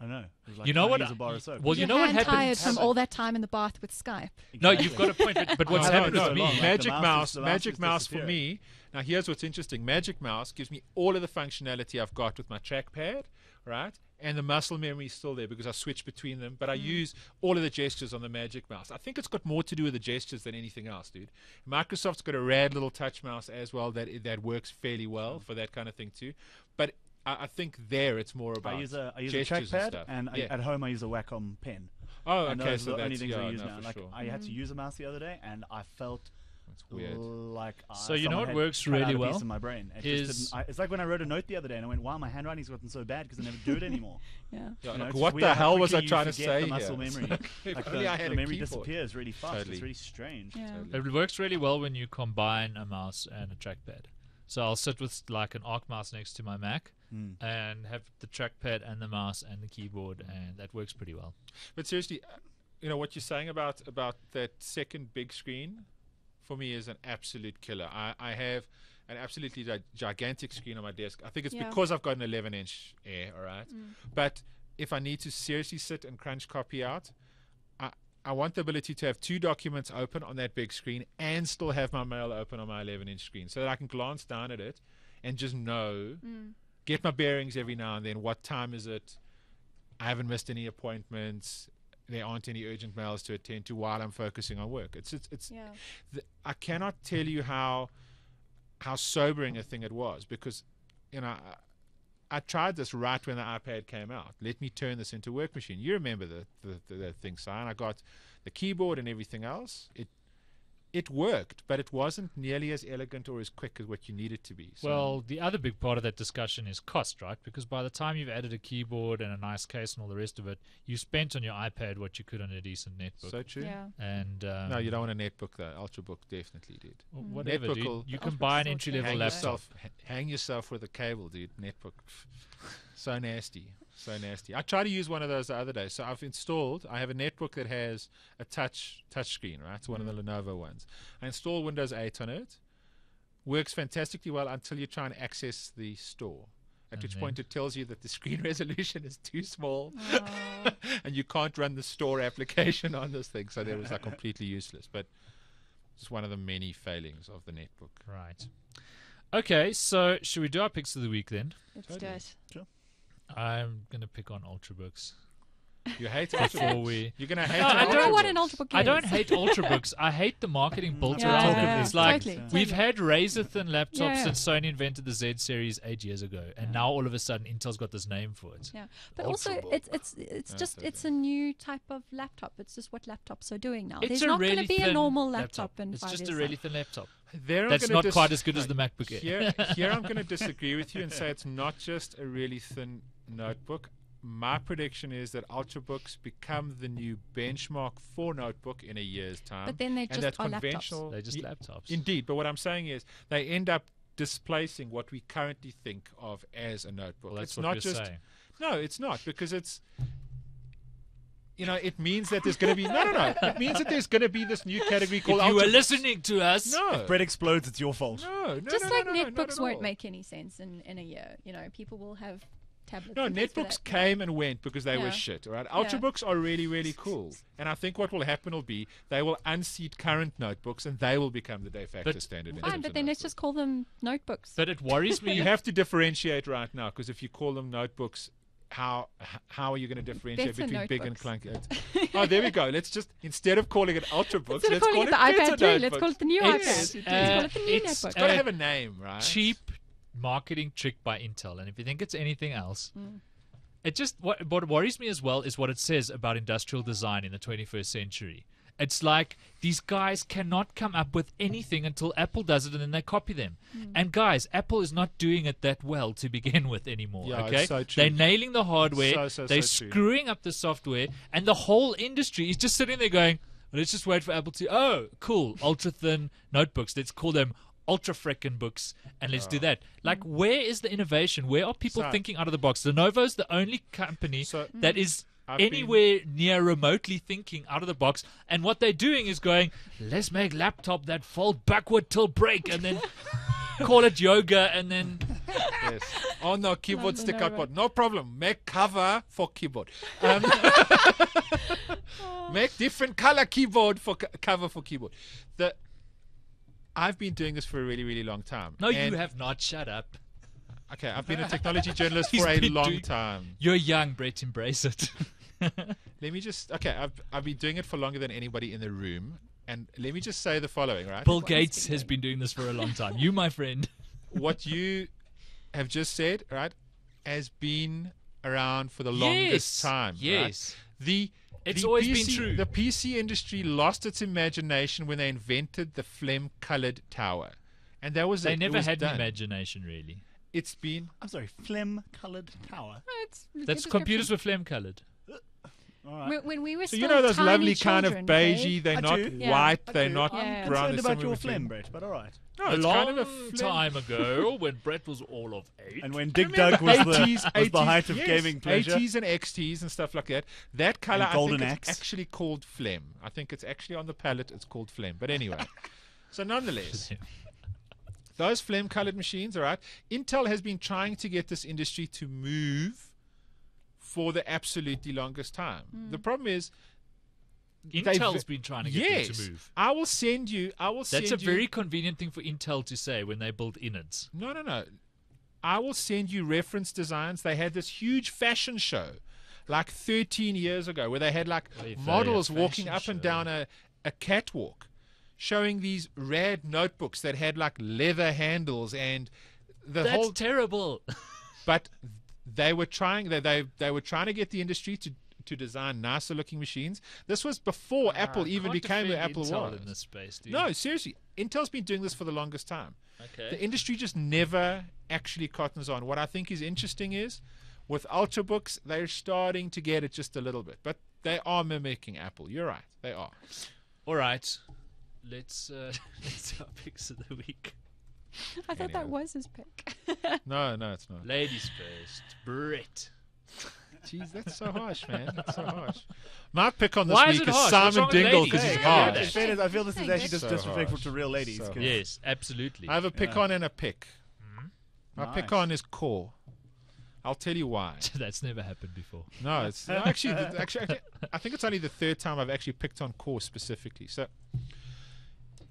I don't know. It was like you know what? A bar of soap. Well, you know what happened. Tired from all that time in the bath with Skype. Exactly. No, you've got a point. But what's happened with me? Like Magic Mouse for me. Now, here's what's interesting. Magic Mouse gives me all of the functionality I've got with my trackpad, right? And the muscle memory is still there because I switch between them. But I use all of the gestures on the Magic Mouse. I think it's got more to do with the gestures than anything else, dude. Microsoft's got a rad little touch mouse as well that works fairly well for that kind of thing too. But I think it's more about I use a gestures trackpad, and at home I use a Wacom pen. Oh, and okay. those So are the only that's things I use now. for Like sure. I had to use a mouse the other day, and I felt weird. like so you know someone what had works cut out really a well piece in my brain. It's like when I wrote a note the other day, and I went, "Wow, my handwriting's gotten so bad because I never do it anymore." What the hell was I trying to say the muscle memory. Like the memory disappears really fast. It's really strange. It works really well when you combine a mouse and a trackpad. So I'll sit with like an Arc mouse next to my Mac and have the trackpad and the mouse and the keyboard, and that works pretty well. But seriously, what you're saying about that second big screen for me is an absolute killer. I have an absolutely gigantic screen on my desk. I think it's because I've got an 11-inch Air, all right? But if I need to seriously sit and crunch copy out, I want the ability to have 2 documents open on that big screen and still have my mail open on my 11-inch screen so that I can glance down at it and just know, get my bearings every now and then. What time is it? I haven't missed any appointments. There aren't any urgent mails to attend to while I'm focusing on work. I cannot tell you how sobering a thing it was because, I tried this right when the iPad came out. Let me turn this into a work machine. You remember the thing, Sion. I got the keyboard and everything else. it worked, but it wasn't nearly as elegant or as quick as what you need it to be. So Well, the other big part of that discussion is cost, right? Because by the time you've added a keyboard and a nice case and all the rest of it, you spent on your iPad what you could on a decent netbook. so true. Yeah. And No, you don't want a netbook though. Ultrabook definitely did. whatever, Netbook dude. will- You can Ultrabook's buy an so entry-level Hang laptop. yourself, hang yourself with a cable, dude. Netbook, so nasty, so nasty. I tried to use one of those the other day. So I have a netbook that has a touch screen, right? It's one of the Lenovo ones. I installed Windows 8 on it. Works fantastically well until you try and access the store. At And which then? point it tells you that the screen resolution is too small Oh. and you can't run the store application on this thing. So that was like completely useless. But it's one of the many failings of the netbook. Right. Okay, so should we do our picks of the week then? Let's do Totally. it. I'm going to pick on Ultrabooks. You hate Before Ultrabooks. we... You're going to hate No, I I don't know what an Ultrabooks. Ultrabook is. I don't hate Ultrabooks. I hate the marketing built Yeah, around yeah, them. yeah, It's like totally, we've totally. had razor-thin laptops Yeah, yeah. since Sony invented the Z series 8 years ago, and now all of a sudden Intel's got this name for it. Yeah, but also Ultrabook. it's No, just totally. it's a new type of laptop. It's just what laptops are doing now. It's There's a not really going to be thin a normal laptop in It's 5 just years' a really time. thin laptop. There I'm That's gonna not quite as good as the MacBook Air. Here I'm going to disagree with you and say it's not just a really thin notebook. My prediction is that Ultrabooks become the new benchmark for notebook in a year's time. But then they and just that's are conventional. They're just Ye- laptops. Indeed, but what I'm saying is they end up displacing what we currently think of as a notebook. Well, that's it's what not we're just saying. no, it's not because it's it means that there's going to be no. It means that there's going to be this new category called If you were Ultrabooks. listening to us, No, If bread explodes, it's your fault. no, Just no, like no, no, not netbooks at won't all. make any sense in a year. You know, people will have tablets. No, and things for netbooks that. came and went because they were Yeah. shit. All right, Ultrabooks are really, really cool, and I think what will happen will be they will unseat current notebooks and they will become the de facto But- standard. in Fine, terms but of then let's notebooks. just call them notebooks. but it worries You me. have to differentiate right now because if you call them notebooks, how are you going to differentiate Better between big and notebooks. clunky? Oh, there we go. Let's just instead of calling it Ultrabooks, Instead of let's calling call it the better iPad 3, let's notebooks. call it the new It's, iPad. it Let's call it the new it's, netbook. It's got to have a name, right? cheap marketing trick by Intel, and if you think it's anything else, it just what worries me as well is what it says about industrial design in the 21st century. It's like these guys cannot come up with anything until Apple does it, and then they copy them. And guys, Apple is not doing it that well to begin with anymore. Yeah, okay, it's so true. they're nailing the hardware, So they're true. screwing up the software, and the whole industry is just sitting there going, "Let's just wait for Apple to cool, ultra thin notebooks. Let's call them ultra frickin' books, and let's do that." Like, where is the innovation? Where are people So- thinking out of the box? Lenovo's the only company So- that is I've anywhere near remotely thinking out of the box, and what they're doing is going, let's make laptop that fold backward till break, and then call it yoga, and then Yes. Oh no, keyboard Love stick Lenovo. out board. No problem. Make cover for keyboard. Make different color keyboard for cover for keyboard. I've been doing this for a really, really long time. no, And- you have not. Shut up. Okay, I've been a technology journalist He's for a been long doing- time. You're young, Brett. Embrace it. Let me just. Okay, I've been doing it for longer than anybody in the room. And let me just say the following, right? Bill Gates has been doing this for a long time. You, my friend. What you have just said, right, has been around for the longest time. right? Yes. It's The always PC been true. The PC industry lost its imagination when they invented the phlegm-colored tower, and that was They it. It never was had done. an imagination, really. It's been I'm sorry, phlegm-coloured tower. It's a good That's description. computers were flame colored. All right. When we were so still those tiny lovely kind of children, beigey. They're I not do. Yeah. white. I They're do. not Yeah. I'm brown. concerned They're about somewhere your between. phlegm, Brett, but all right. No, A it's long kind of a phlegm. time ago, when Brett was all of 8. And when Dig Dug was the 80s, height of yes, gaming pleasure. 80s and XTs and stuff like that. That color, And I Golden think Axe. it's actually called phlegm. I think it's actually on the palette. It's called phlegm. But anyway, so nonetheless, those phlegm-colored machines, all right. Intel has been trying to get this industry to move for the absolutely longest time. The problem is, Intel's been trying to get them to move. I will send you. That's a very convenient thing for Intel to say when they build innards. No. I will send you reference designs. They had this huge fashion show like 13 years ago where they had like Wait, models a walking fashion up and show. down a catwalk showing these rad notebooks that had like leather handles and the That's whole terrible. but they were trying they were trying to get the industry to design nicer looking machines. This was before Apple even became where Apple Intel was. in this space, dude. No, seriously. Intel's been doing this for the longest time. Okay. The industry just never actually cottons on. What I think is interesting is with Ultrabooks, they're starting to get it just a little bit. But they are mimicking Apple. You're right. They are. All right. Let's our picks of the week. I thought that Anyway. was his pick. No, it's not. Ladies first. Brett. Jeez, that's so harsh, man. That's so harsh. My pick on this Why is week it is harsh? What's Simon wrong with Dingle ladies? because he's Hey, Yeah, hard. in harsh. fairness, I feel this is Saying actually that's just so disrespectful harsh. to real ladies. So 'cause- Yes, absolutely. I have a pick Yeah. on and a pick. My Nice. pick on is core. I'll tell you why. That's never happened before. No, it's no, actually, I think it's only the third time I've actually picked on core specifically. So,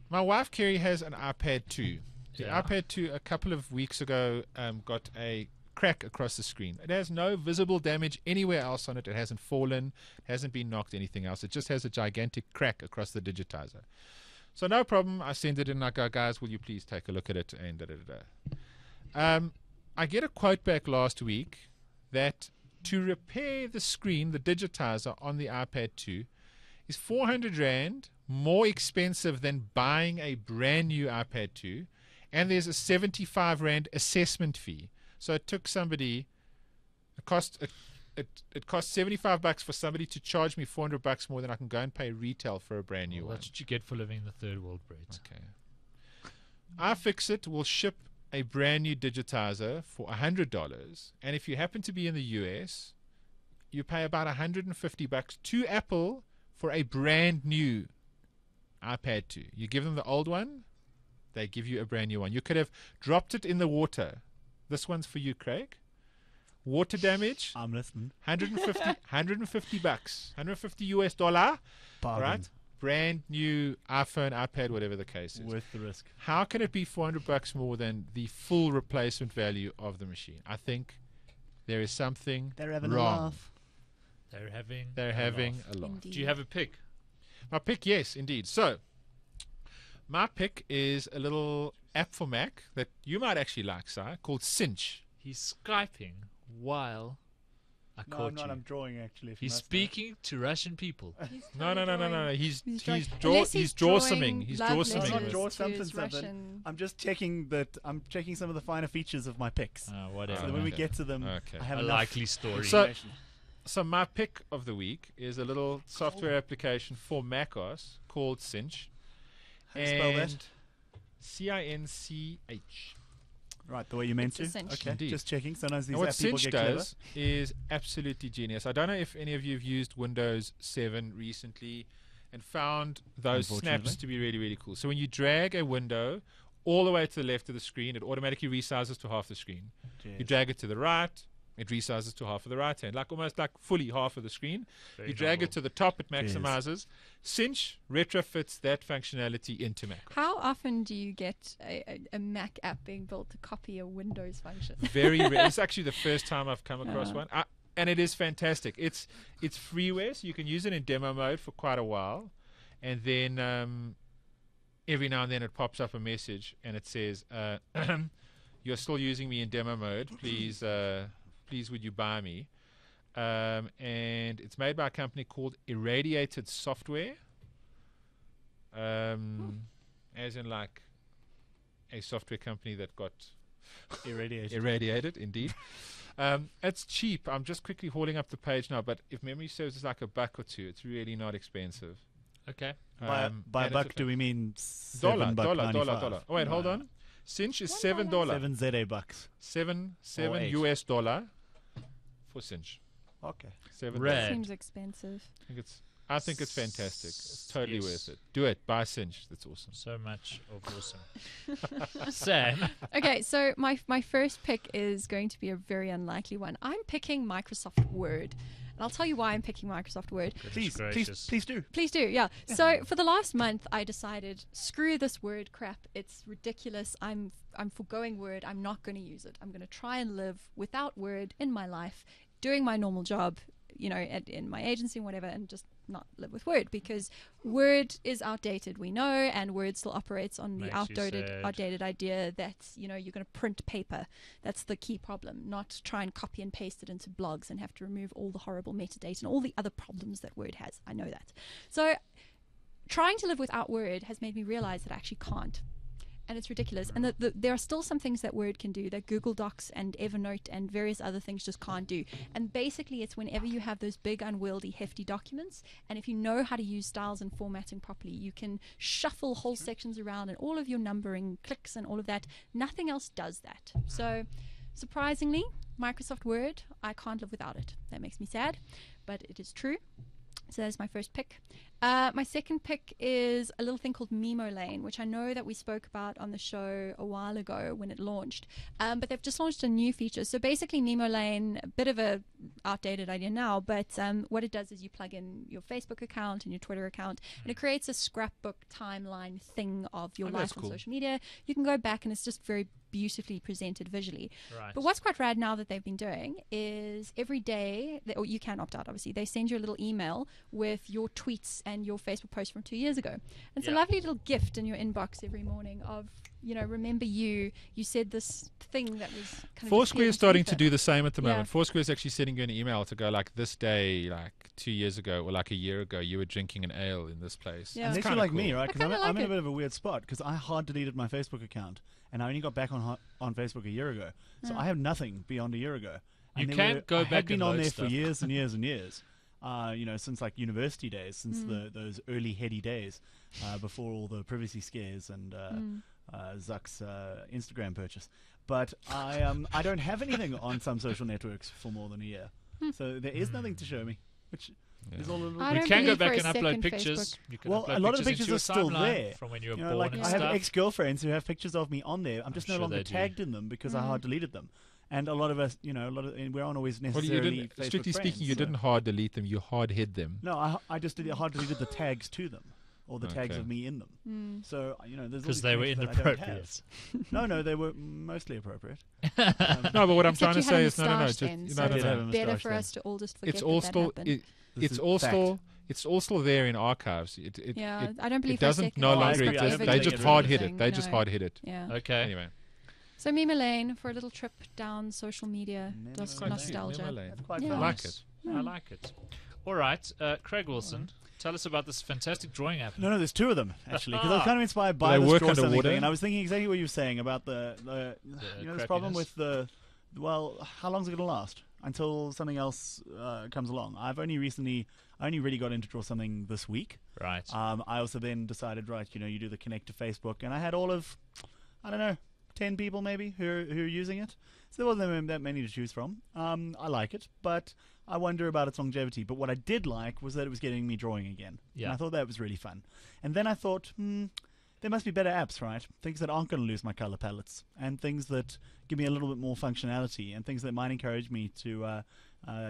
my wife Kerry has an iPad 2. The Yeah. iPad 2 a couple of weeks ago got a crack across the screen. It has no visible damage anywhere else on it. It hasn't fallen, it hasn't been knocked, anything else. It just has a gigantic crack across the digitizer. So no problem. I send it in and I go, guys, will you please take a look at it? And I get a quote back last week that to repair the screen, the digitizer on the iPad 2, is 400 Rand more expensive than buying a brand new iPad 2. And there's a 75 Rand assessment fee. So it took somebody, it cost 75 bucks for somebody to charge me 400 bucks more than I can go and pay retail for a brand new Well, one. that's what you get for living in the third world, Brett. Okay. iFixit will ship a brand new digitizer for $100, and if you happen to be in the US, you pay about 150 bucks to Apple for a brand new iPad 2. You give them the old one, they give you a brand new one. You could have dropped it in the water. This one's for you, Craig. Water damage, I'm listening. 150 bucks, 150 US dollar, Bargain. right? Brand new iPhone, iPad, whatever the case is. Worth the risk. How can it be 400 bucks more than the full replacement value of the machine? I think there is something They're having wrong. a laugh. They're having. They're having a laugh. Indeed. Do you have a pick? My pick, yes, indeed. So, my pick is a little app for Mac that you might actually like, Si, called Cinch. He's Skyping while I No, caught I'm not. you. I'm drawing actually. if you He's must know. speaking to Russian people. No. He's drawing. draw Unless drawsoming. He's love drawsoming. No, not letters draw to something, his something. Russian- I'm just checking that. I'm checking some of the finer features of my picks. Whatever. So that when we okay. get to them, Okay. I have A enough likely story. So- information. So my pick of the week is a little software application for macOS called Cinch. How do you spell that? And CINCH. Right, the way you meant It's a to. cinch. Okay, Indeed. just checking. Sometimes these And what app people Cinch get clever. does is absolutely genius. I don't know if any of you have used Windows 7 recently and found those Unfortunately. snaps to be really, really cool. So when you drag a window all the way to the left of the screen, it automatically resizes to half the screen. You Jeez. drag it to the right, it resizes to half of the right hand, like almost like fully half of the screen. Very You drag it humble. to the top, it Yes. maximizes. Cinch retrofits that functionality into Mac. How often do you get a Mac app being built to copy a Windows function? Very rare. It's actually the first time I've come across Yeah. one. And it is fantastic. It's freeware, so you can use it in demo mode for quite a while. And then every now and then it pops up a message and it says, you're still using me in demo mode. Please would you buy me? And it's made by a company called Irradiated Software. As in like a software company that got Irradiated. irradiated, indeed. It's cheap. I'm just quickly hauling up the page now, but if memory serves, it's like $1 or $2. It's really not expensive. Okay. By and a it's buck, do we mean dollar? $7.95? Oh wait, hold on. Cinch is $7. $7 ZA bucks. Seven Or eight. US dollar for Cinch. Okay. $7. Rad. Seems expensive. I think it's fantastic. It's totally Yes. worth it. Do it. Buy Cinch. That's awesome. So much of awesome. Sam. Okay, so my first pick is going to be a very unlikely one. I'm picking Microsoft Word. And I'll tell you why I'm picking Microsoft Word. Please gracious. do. Please do, yeah. So for the last month, I decided, screw this Word crap. It's ridiculous. I'm foregoing Word. I'm not going to use it. I'm going to try and live without Word in my life, doing my normal job, in my agency and whatever, and just not live with Word, because Word is outdated, we know, and Word still operates on the outdated idea that you're going to print paper. That's the key problem, not try and copy and paste it into blogs and have to remove all the horrible metadata and all the other problems that Word has. I know that. So trying to live without Word has made me realize that I actually can't. And it's ridiculous. And there are still some things that Word can do that Google Docs and Evernote and various other things just can't do. And basically, it's whenever you have those big, unwieldy, hefty documents, and if you know how to use styles and formatting properly, you can shuffle whole sections around and all of your numbering clicks and all of that. Nothing else does that. So surprisingly, Microsoft Word, I can't live without it. That makes me sad, but it is true. So that's my first pick. My second pick is a little thing called Memo Lane, which I know that we spoke about on the show a while ago when it launched. But they've just launched a new feature. So basically Memo Lane, a bit of a outdated idea now, but what it does is you plug in your Facebook account and your Twitter account, and it creates a scrapbook timeline thing of your life on social media. You can go back and it's just very beautifully presented visually. Right. But what's quite rad now that they've been doing is every day, or you can opt out obviously, they send you a little email with your tweets and your Facebook post from 2 years ago. And it's a lovely little gift in your inbox every morning of, remember you said this thing that was kind of Foursquare is starting to do the same at the moment. Foursquare is actually sending you an email to go like, this day, like 2 years ago or like a year ago, you were drinking an ale in this place. Yeah. And It's you're like cool. me, right? Because I I'm in a bit of a weird spot because I hard deleted my Facebook account and I only got back on Facebook a year ago. So I have nothing beyond a year ago. You And can't go I back had been and on load there stuff. for years and years and years. Since like university days, since those early heady days, before all the privacy scares and Zuck's Instagram purchase. But I don't have anything on some social networks for more than a year, so there is nothing to show me, which is all a little. I You don't can go believe back for and a upload second pictures. Facebook. You can Well, upload a lot of pictures pictures into are still your timeline there from when you were You know, born like and I have stuff. ex-girlfriends who have pictures of me on there. I'm just no sure longer they do. tagged in them because I hard deleted them. And a lot of us, and we aren't always Well, necessarily you didn't, Facebook strictly speaking, friends, you so- didn't hard delete them, you hard hid them. No, I just hard deleted the tags to them, or the tags Okay. of me in them. So there's all Because these they were connections that I don't inappropriate. have. No, they were mostly appropriate. No, but what I'm Except trying you to had a say is, no, moustache just, then, no, so no, I did have no. a better moustache for then. us to all just forget It's all that still, happened. it's all still there in archives. I don't believe It for a doesn't second no that longer I Facebook agree. I exist. don't ever They think did just it hard is. hid it. They just No. hard hid it. Yeah. Okay. Anyway, So Meme Lane for a little trip down social media, Meme just Lane. nostalgia. Memo Lane. That's quite Yeah. fun. I like it. I like it. All right, Craig Wilson, tell us about this fantastic drawing app. No, there's two of them actually, because I was kind of inspired Do by they this work draw something underwater? thing, and I was thinking exactly what you were saying about the this problem crappiness. with how long's it going to last until something else comes along? I only really got into draw something this week. Right. I also then decided, right, you do the connect to Facebook, and I had all of, I don't know, 10 people maybe who are using it. So there wasn't that many to choose from. I like it, but I wonder about its longevity. But what I did like was that it was getting me drawing again. Yeah. And I thought that was really fun. And then I thought, there must be better apps, right? Things that aren't going to lose my color palettes, and things that give me a little bit more functionality, and things that might encourage me to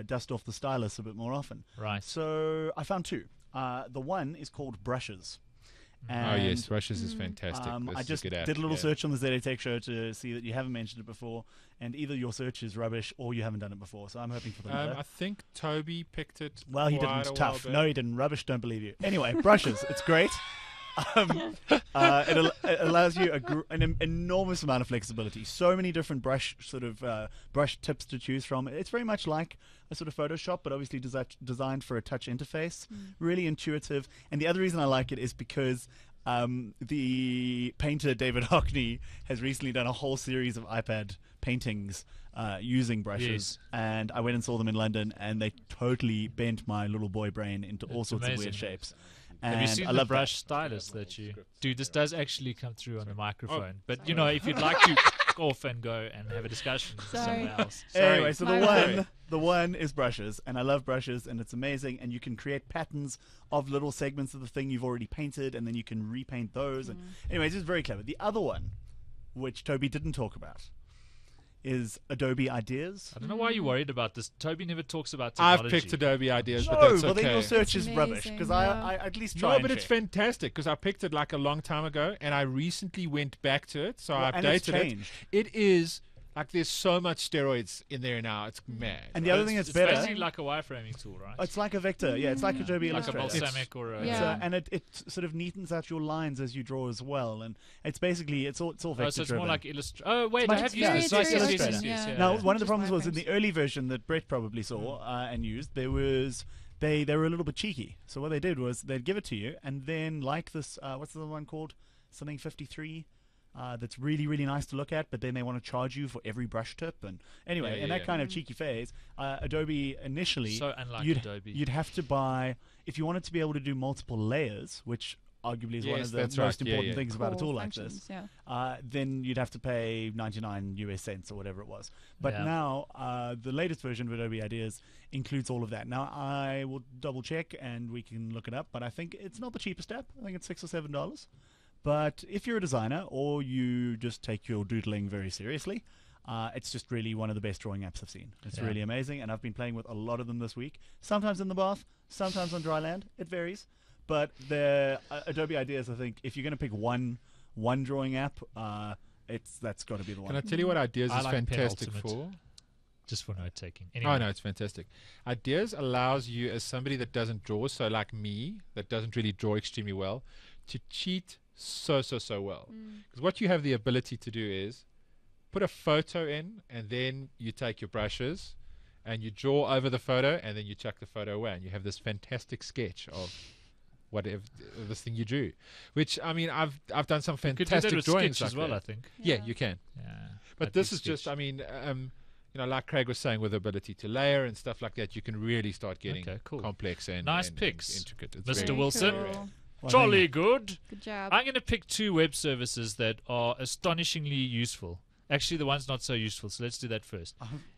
dust off the stylus a bit more often. Right. So I found two. The one is called Brushes. Oh yes, Rushes is fantastic. I This just is a good app. did a little Yeah. search on the ZA Tech Show to see that you haven't mentioned it before, and either your search is rubbish or you haven't done it before. So I'm hoping for the latter. I think Toby picked it. Well, he quite didn't. a while Tough. back. No, he didn't. Rubbish. Don't believe you. Anyway, Brushes. It's great. It allows you an enormous amount of flexibility. So many different brush tips to choose from. It's very much like a sort of Photoshop, but obviously designed for a touch interface. Really intuitive. And the other reason I like it is because the painter David Hockney has recently done a whole series of iPad paintings using brushes, and I went and saw them in London, and they totally bent my little boy brain into all sorts of amazing. weird shapes. Have you And seen I the love brush stylus that you... Dude, this does actually come through on the microphone. But, if you'd like to off and go and have a discussion with Sorry. someone else. Anyway, so My the one is brushes, and I love brushes, and it's amazing, and you can create patterns of little segments of the thing you've already painted, and then you can repaint those. And anyway, it's just very clever. The other one, which Toby didn't talk about, is Adobe Ideas. I don't know why you're worried about this. Toby never talks about technology. I've picked Adobe Ideas, but No, that's well okay. then your search It's is rubbish, amazing, because yeah. I at least try No, and but it's check. fantastic because I picked it like a long time ago, and I recently went back to it, so I Well, and it's updated it. changed. It is Like there's so much steroids in there now. It's mad. And the other thing that's it's better, basically like a wireframing tool, right? it's like a vector. Yeah, it's like Adobe Like a Illustrator. balsamic or a... Yeah. And it sort of neatens out your lines as you draw as well, and it's basically it's all vector Oh, so it's more driven. like Illustrator. Oh, wait, much- I have yeah, used it's this. like Yes, yes, Illustrator. yes, yes, Yeah. yeah. Now, Yeah. one of the Just problems was in wireframes. the early version that Brett probably saw and used. There was they were a little bit cheeky. So what they did was they'd give it to you, and then like this, what's the one called? Something 53. That's really, really nice to look at, but then they want to charge you for every brush tip. And anyway, Yeah, in yeah, that kind of cheeky phase, Adobe initially, So unlike you'd, Adobe. you'd have to buy, if you wanted to be able to do multiple layers, which arguably is one Yes, of the that's most right. Yeah, important yeah. things about a Core tool like functions, this, yeah. then you'd have to pay 99 US cents or whatever it was. But Yeah. now, the latest version of Adobe Ideas includes all of that. Now, I will double check and we can look it up, but I think it's not the cheapest app. I think it's $6 or $7. But if you're a designer or you just take your doodling very seriously, it's just really one of the best drawing apps I've seen. It's Yeah. really amazing, and I've been playing with a lot of them this week. Sometimes in the bath, sometimes on dry land. It varies. But the Adobe Ideas, I think, if you're going to pick one drawing app, that's got to be the one. Can I tell you what Ideas I is like Pen fantastic Ultimate. for? Just for note taking. Anyway. Oh no, it's fantastic. Ideas allows you, as somebody that doesn't draw, so like me, that doesn't really draw extremely well, to cheat so well. Because what you have the ability to do is put a photo in, and then you take your brushes and you draw over the photo, and then you chuck the photo away, and you have this fantastic sketch of whatever this thing you drew. Which I mean, I've done some You could do that fantastic with drawings Sketch as like well, that. I think. Yeah, you can. Yeah. But I'd this use is just, Sketch. I mean, like Craig was saying, with the ability to layer and stuff like that, you can really start getting Okay, cool. complex and Nice and pics, intricate. It's Mr. very- Wilson. very rare. Cool. Well, Jolly good. Good job. I'm going to pick two web services that are astonishingly useful. Actually, the one's not so useful, so let's do that first.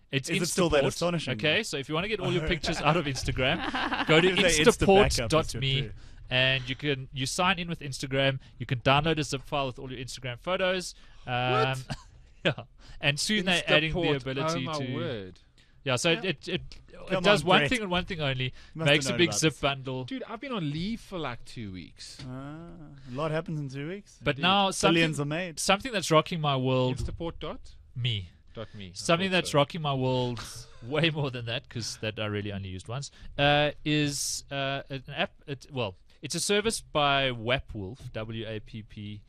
It's Is it still that Instaport. astonishing, Okay, though? so if you want to get all your pictures out of Instagram, go to If they Insta backup, it's good instaport.me too. and you sign in with Instagram. You can download a zip file with all your Instagram photos. Yeah, and soon they're adding the Instaport, ability oh my to word. yeah. So Yeah. it Come does on, one Brett. thing and one thing only. Must Makes have a known big about zip this. bundle. Dude, I've been on leave for like 2 weeks. A lot happens in 2 weeks. But now Billions something, are made. something that's rocking my world. Instaport.me. Me. I Something thought that's so. rocking my world way more than that, because that I really only used once, is an app. It's a service by Wapwolf, WAPPWOLF,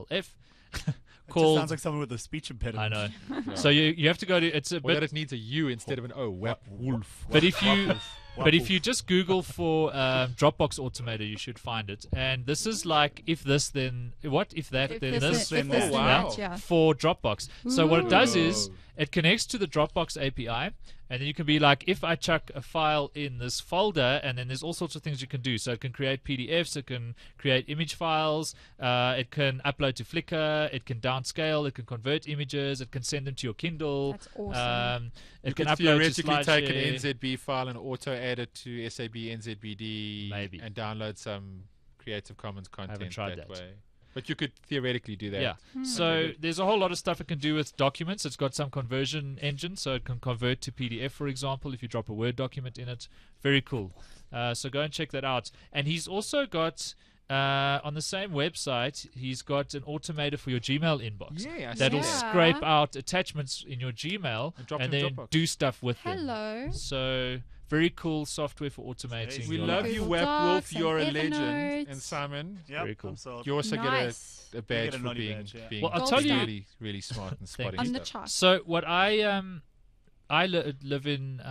It just called. sounds like someone with a speech impediment. I know. So you have to go to. It's a Or that bit. it needs a U instead of an O. Wolf. But if you. Wapwolf. But if you just Google for Dropbox Automator, you should find it. And this is like, if this, then what? If that, If then this, this. if then this, that. then Wow. that, yeah. For Dropbox. So what it does Ooh. is it connects to the Dropbox API, and then you can be like, if I chuck a file in this folder, and then there's all sorts of things you can do. So it can create PDFs, it can create image files, it can upload to Flickr, it can downscale, it can convert images, it can send them to your Kindle. That's awesome. It You can could upload to theoretically take an SlideShare. NZB file and auto add it to SAB NZBD Maybe. and download some Creative Commons content tried that that. way. But you could theoretically do that. Yeah. So there's a whole lot of stuff it can do with documents. It's got some conversion engine, so it can convert to PDF, for example, if you drop a Word document in it. Very cool. So go and check that out. And he's also got, on the same website, he's got an automator for your Gmail inbox. Yeah, I see That'll that. scrape out attachments in your Gmail And drop and them in then Dropbox. do stuff with them. Hello. So very cool software for automating. Crazy. We your love life. you, Google Wapwolf. Docs and You're a Evernote. legend. And Simon, Yep, Very cool. I'm sold. you also Nice. get a badge get a for naughty being, badge, yeah. being Well, I'll Gold tell you- star. really, really smart and Thank spotty On the stuff. chart. So what I live in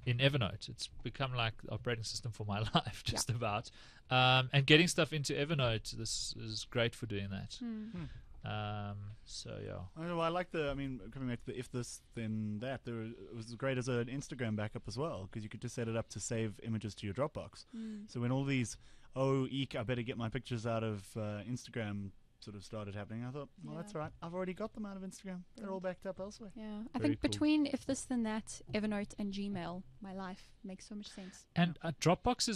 Evernote. It's become like the operating system for my life, just about. And getting stuff into Evernote, this is great for doing that. So yeah. I don't know, I like coming back to the if this then that, it was great as an Instagram backup as well, because you could just set it up to save images to your Dropbox. So when all these, I better get my pictures out of Instagram sort of started happening, I thought, well, Yeah. that's all right. I've already got them out of Instagram. They're all backed up elsewhere. Yeah, I Very think cool. between if this then that, Evernote and Gmail, my life makes so much sense. And Dropbox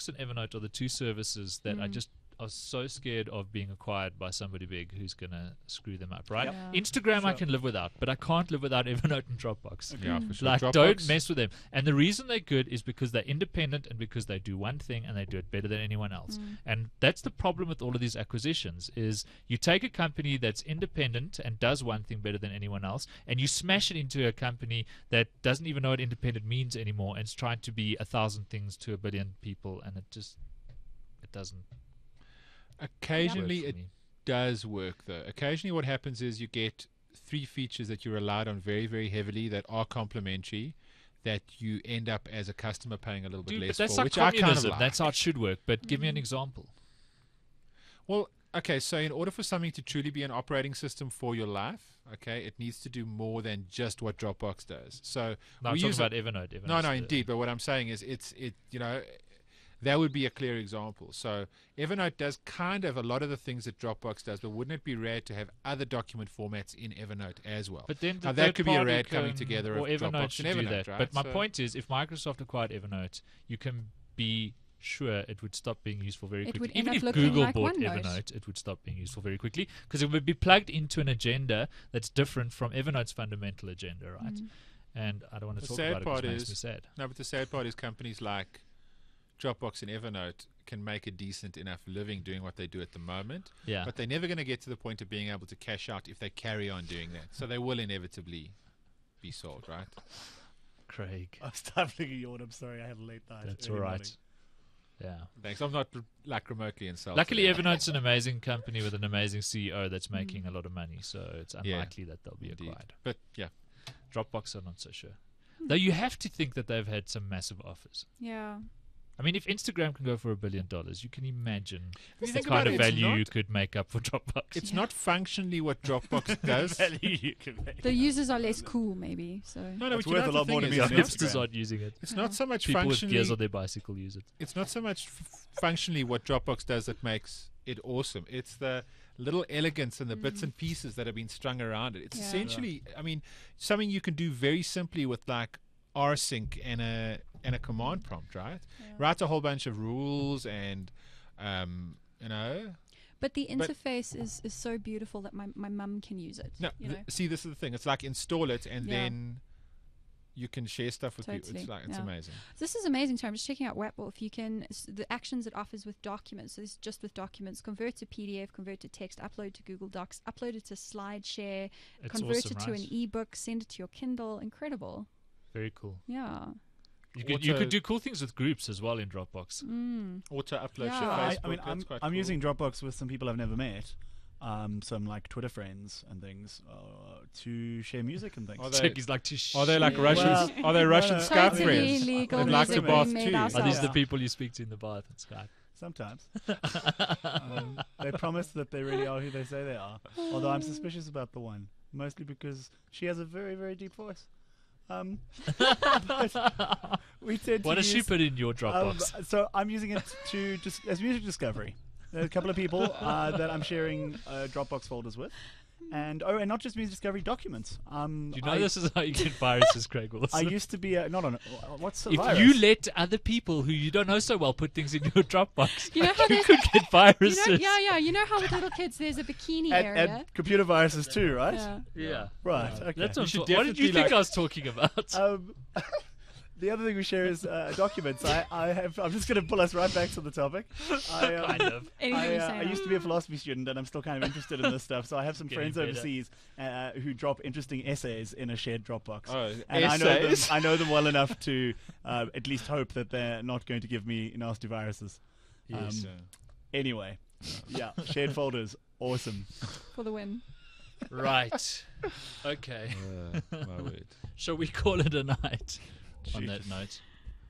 and Evernote are the two services that I just are so scared of being acquired by somebody big who's going to screw them up, right? Yeah. Instagram I can live without, but I can't live without Evernote and Dropbox. Yeah, for sure. Like, Dropbox, don't mess with them. And the reason they're good is because they're independent and because they do one thing and they do it better than anyone else. And that's the problem with all of these acquisitions is you take a company that's independent and does one thing better than anyone else, and you smash it into a company that doesn't even know what independent means anymore and is trying to be 1,000 things to 1 billion people, and it doesn't. occasionally work for it me. does work, though. Occasionally what happens is you get 3 features that you relied on very, very heavily that are complementary, that you end up as a customer paying a little bit Dude, but less that's for, like which I kind of communism. like. That's how it should work. But give me an example. Well, okay, so in order for something to truly be an operating system for your life, okay, it needs to do more than just what Dropbox does. So No, I'm we talking use about Evernote. no, Evernote's the- indeed. But what I'm saying is, that would be a clear example. So Evernote does kind of a lot of the things that Dropbox does, but wouldn't it be rad to have other document formats in Evernote as well? But then Now, the that could be a third rad party coming together or of Evernote Dropbox should and do Evernote, that. right? But my So- point is, if Microsoft acquired Evernote, you can be sure it would stop being useful very It quickly. would end Even up if looking Google like bought OneNote. Evernote, it would stop being useful very quickly because it would be plugged into an agenda that's different from Evernote's fundamental agenda, right? And I don't want to The talk sad about it because part it makes is- me sad. No, but the sad part is companies like Dropbox and Evernote can make a decent enough living doing what they do at the moment, Yeah. but they're never going to get to the point of being able to cash out if they carry on doing that. So they will inevitably be sold, right? Craig. I was stifling a yawn. I'm sorry. I had a late night. That's early all right. morning. Yeah. Thanks. I'm not like remotely insulted. Luckily, Evernote's an amazing company with an amazing CEO that's making a lot of money, so it's unlikely that they'll be Indeed. acquired. But yeah, Dropbox, I'm not so sure. Though you have to think that they've had some massive offers. Yeah. I mean, if Instagram can go for $1 billion, you can imagine If you the think kind about of it, it's value you not- could make up for Dropbox. it's not functionally what Dropbox does. Value you can make. The users are less cool, maybe. So No, It's but you worth know a the lot more thing to is, me on it's Instagram. not- Hipsters aren't using it. It's not so much People with functionally. gears on their bicycle use it. It's not so much functionally what Dropbox does that makes it awesome. It's the little elegance and the bits and pieces that have been strung around it. It's Yeah. essentially, I mean, something you can do very simply with like rsync and a command prompt, right? Yeah. Write a whole bunch of rules and you know. But the But- interface is so beautiful that my mum can use it. No, you know? see, this is the thing. It's like install it and Yeah. then you can share stuff with people. Totally, It's yeah. amazing. This is amazing. So I'm just checking out Wapwolf. You can the actions it offers with documents. So this is just with documents. Convert to PDF, convert to text, upload to Google Docs, upload it to SlideShare, It's convert awesome, it to right? an ebook, send it to your Kindle. Incredible. Very cool. Yeah. You could do cool things with groups as well in Dropbox. Auto upload Yeah. to I Facebook. mean, that's quite I'm cool. using Dropbox with some people I've never met, some like Twitter friends and things, to share music and things. Are they- Check is like to Are they like Yeah. Russian? Well, Are they Russian no, Skype Totally friends? legal They'd like to music bath we made too. ourselves. Are these the Yeah. people you speak to in the bath on Skype? Sometimes. They promise that they really are who they say they are. Although I'm suspicious about the one, mostly because she has a very, very deep voice. But we tend to What does she use, put in your Dropbox? so I'm using it to just as music discovery. There's a couple of people that I'm sharing Dropbox folders with, and not just music discovery documents. Do you know this is how you get viruses, Craig Wilson? I used to be not on. What's a if virus? you let other people who you don't know so well put things in your Dropbox, You know how you there's could get viruses. yeah. You know how with little kids there's a bikini area. and computer viruses too, right? Yeah. Yeah. Right. Okay. That's You what, should what did you definitely, think like- I was talking about? The other thing we share is documents. I'm just going to pull us right back to the topic. kind of. Anything you say I now. used to be a philosophy student, and I'm still kind of interested in this stuff. So I have some Getting friends better. overseas who drop interesting essays in a shared Dropbox. Oh, And essays? I know them well enough to at least hope that they're not going to give me nasty viruses. Yes. Anyway, yeah, shared folders, awesome. For the win. Right. Okay. my word. Shall we call it a night on that Jeez. note?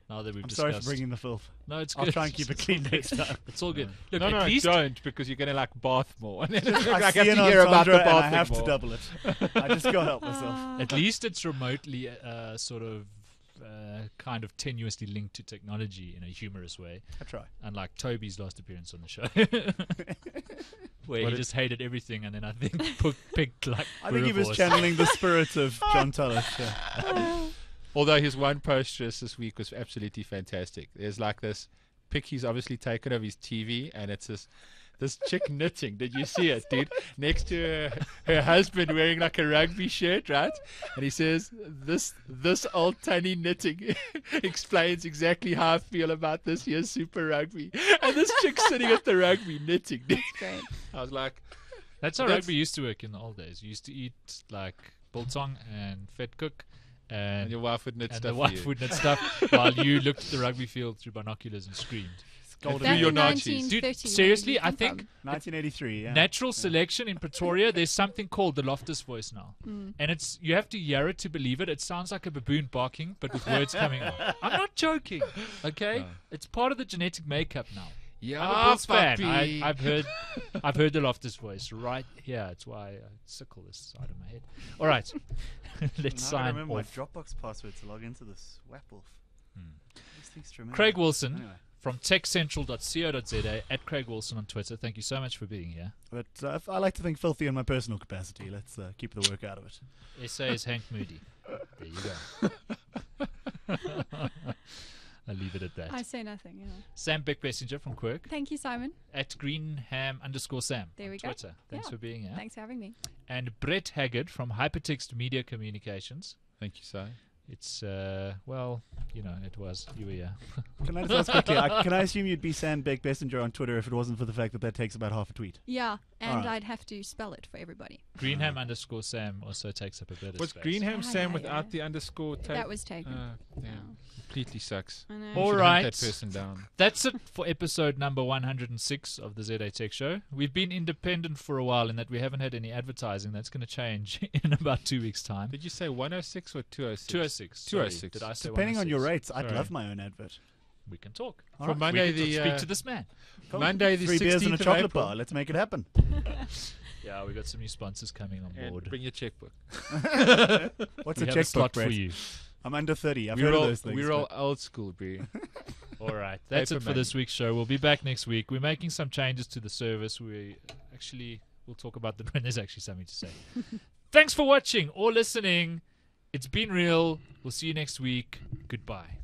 Now that we've I'm discussed. sorry for bringing the filth. No, it's I'll good. try and keep it It's clean all next good. time. It's all good. Look, No, at least don't, because you're going to like bath more. And then I I see have an to hear about the entendre and I bathing have more. to double it. I just can't help myself. at least it's remotely sort of kind of tenuously linked to technology in a humorous way, I try. unlike Toby's last appearance on the show, where What he it- just hated everything and then I think picked like I think he was herbivores. channeling the spirit of John Tullis. Yeah. Although his one post just this week was absolutely fantastic. There's like this Pics obviously taken over his TV, and it's this chick knitting. Did you see it, dude? Next to her husband wearing like a rugby shirt, right? And he says, this old tunny knitting explains exactly how I feel about this year's Super Rugby. And this chick's sitting at the rugby knitting. Dude. That's great. I was like, That's how rugby used to work in the old days. You used to eat like biltong and vet cook, and your wife would knit and stuff. the wife would knit stuff while you looked at the rugby field through binoculars and screamed. Through your Nazis. Dude, seriously, I think 1983. Yeah. natural selection in Pretoria. There's something called the Loftus voice now, and it's you have to hear it to believe it. It sounds like a baboon barking, but with words coming out. I'm not joking. Okay, it's part of the genetic makeup now. Yeah, I'm a Bulls fan. puppy. I've heard the Loftus voice right here. It's why I sickle this side of my head. All right, let's Now I sign remember off. my Dropbox password to log into this Wapwolf. These things to remember. Craig Wilson Anyway. from techcentral.co.za at Craig Wilson on Twitter. Thank you so much for being here. But I like to think filthy in my personal capacity. Let's keep the work out of it. SA is Hank Moody. There you go. I'll leave it at that. I say nothing. Yeah. Sam Beck Messenger from Quirk Thank you, Simon. at Greenham_Sam There on we go. Twitter. Thanks Yeah. for being here. Thanks for having me. And Brett Haggard from Hypertext Media Communications. Thank you, Si. It's, well, you know, it was. You were here. Can I just ask quickly? Can I assume you'd be Sam Beck Messenger on Twitter if it wasn't for the fact that takes about half a tweet? Yeah, and Alright. I'd have to spell it for everybody. Greenham_Sam also takes up a bit of Was space. Greenham Yeah, Sam yeah, without yeah. the underscore tag? That was taken. Damn. Completely sucks. I know. You All should right. hunt that person down. That's it for episode number 106 of the ZA Tech Show. We've been independent for a while in that we haven't had any advertising. That's going to change in about 2 weeks' time. Did you say 106 or 206? 206. 206. Sorry, did I say Depending on your 106? rates, I'd Sorry. love my own advert. We can talk. All For right. Monday, we can the speak to this man. Cool. Monday the 3 beers and a 16th of chocolate April. bar. Let's make it happen. Yeah, we got some new sponsors coming on And board. bring your checkbook. What's We a have a checkbook, slot Brett? for you. I'm under 30. I've We heard roll, of those things. we roll old school, Bree. All right, that's Paper it for money. this week's show. We'll be back next week. We're making some changes to the service. We'll talk about that when there's actually something to say. Thanks for watching or listening. It's been real. We'll see you next week. Goodbye.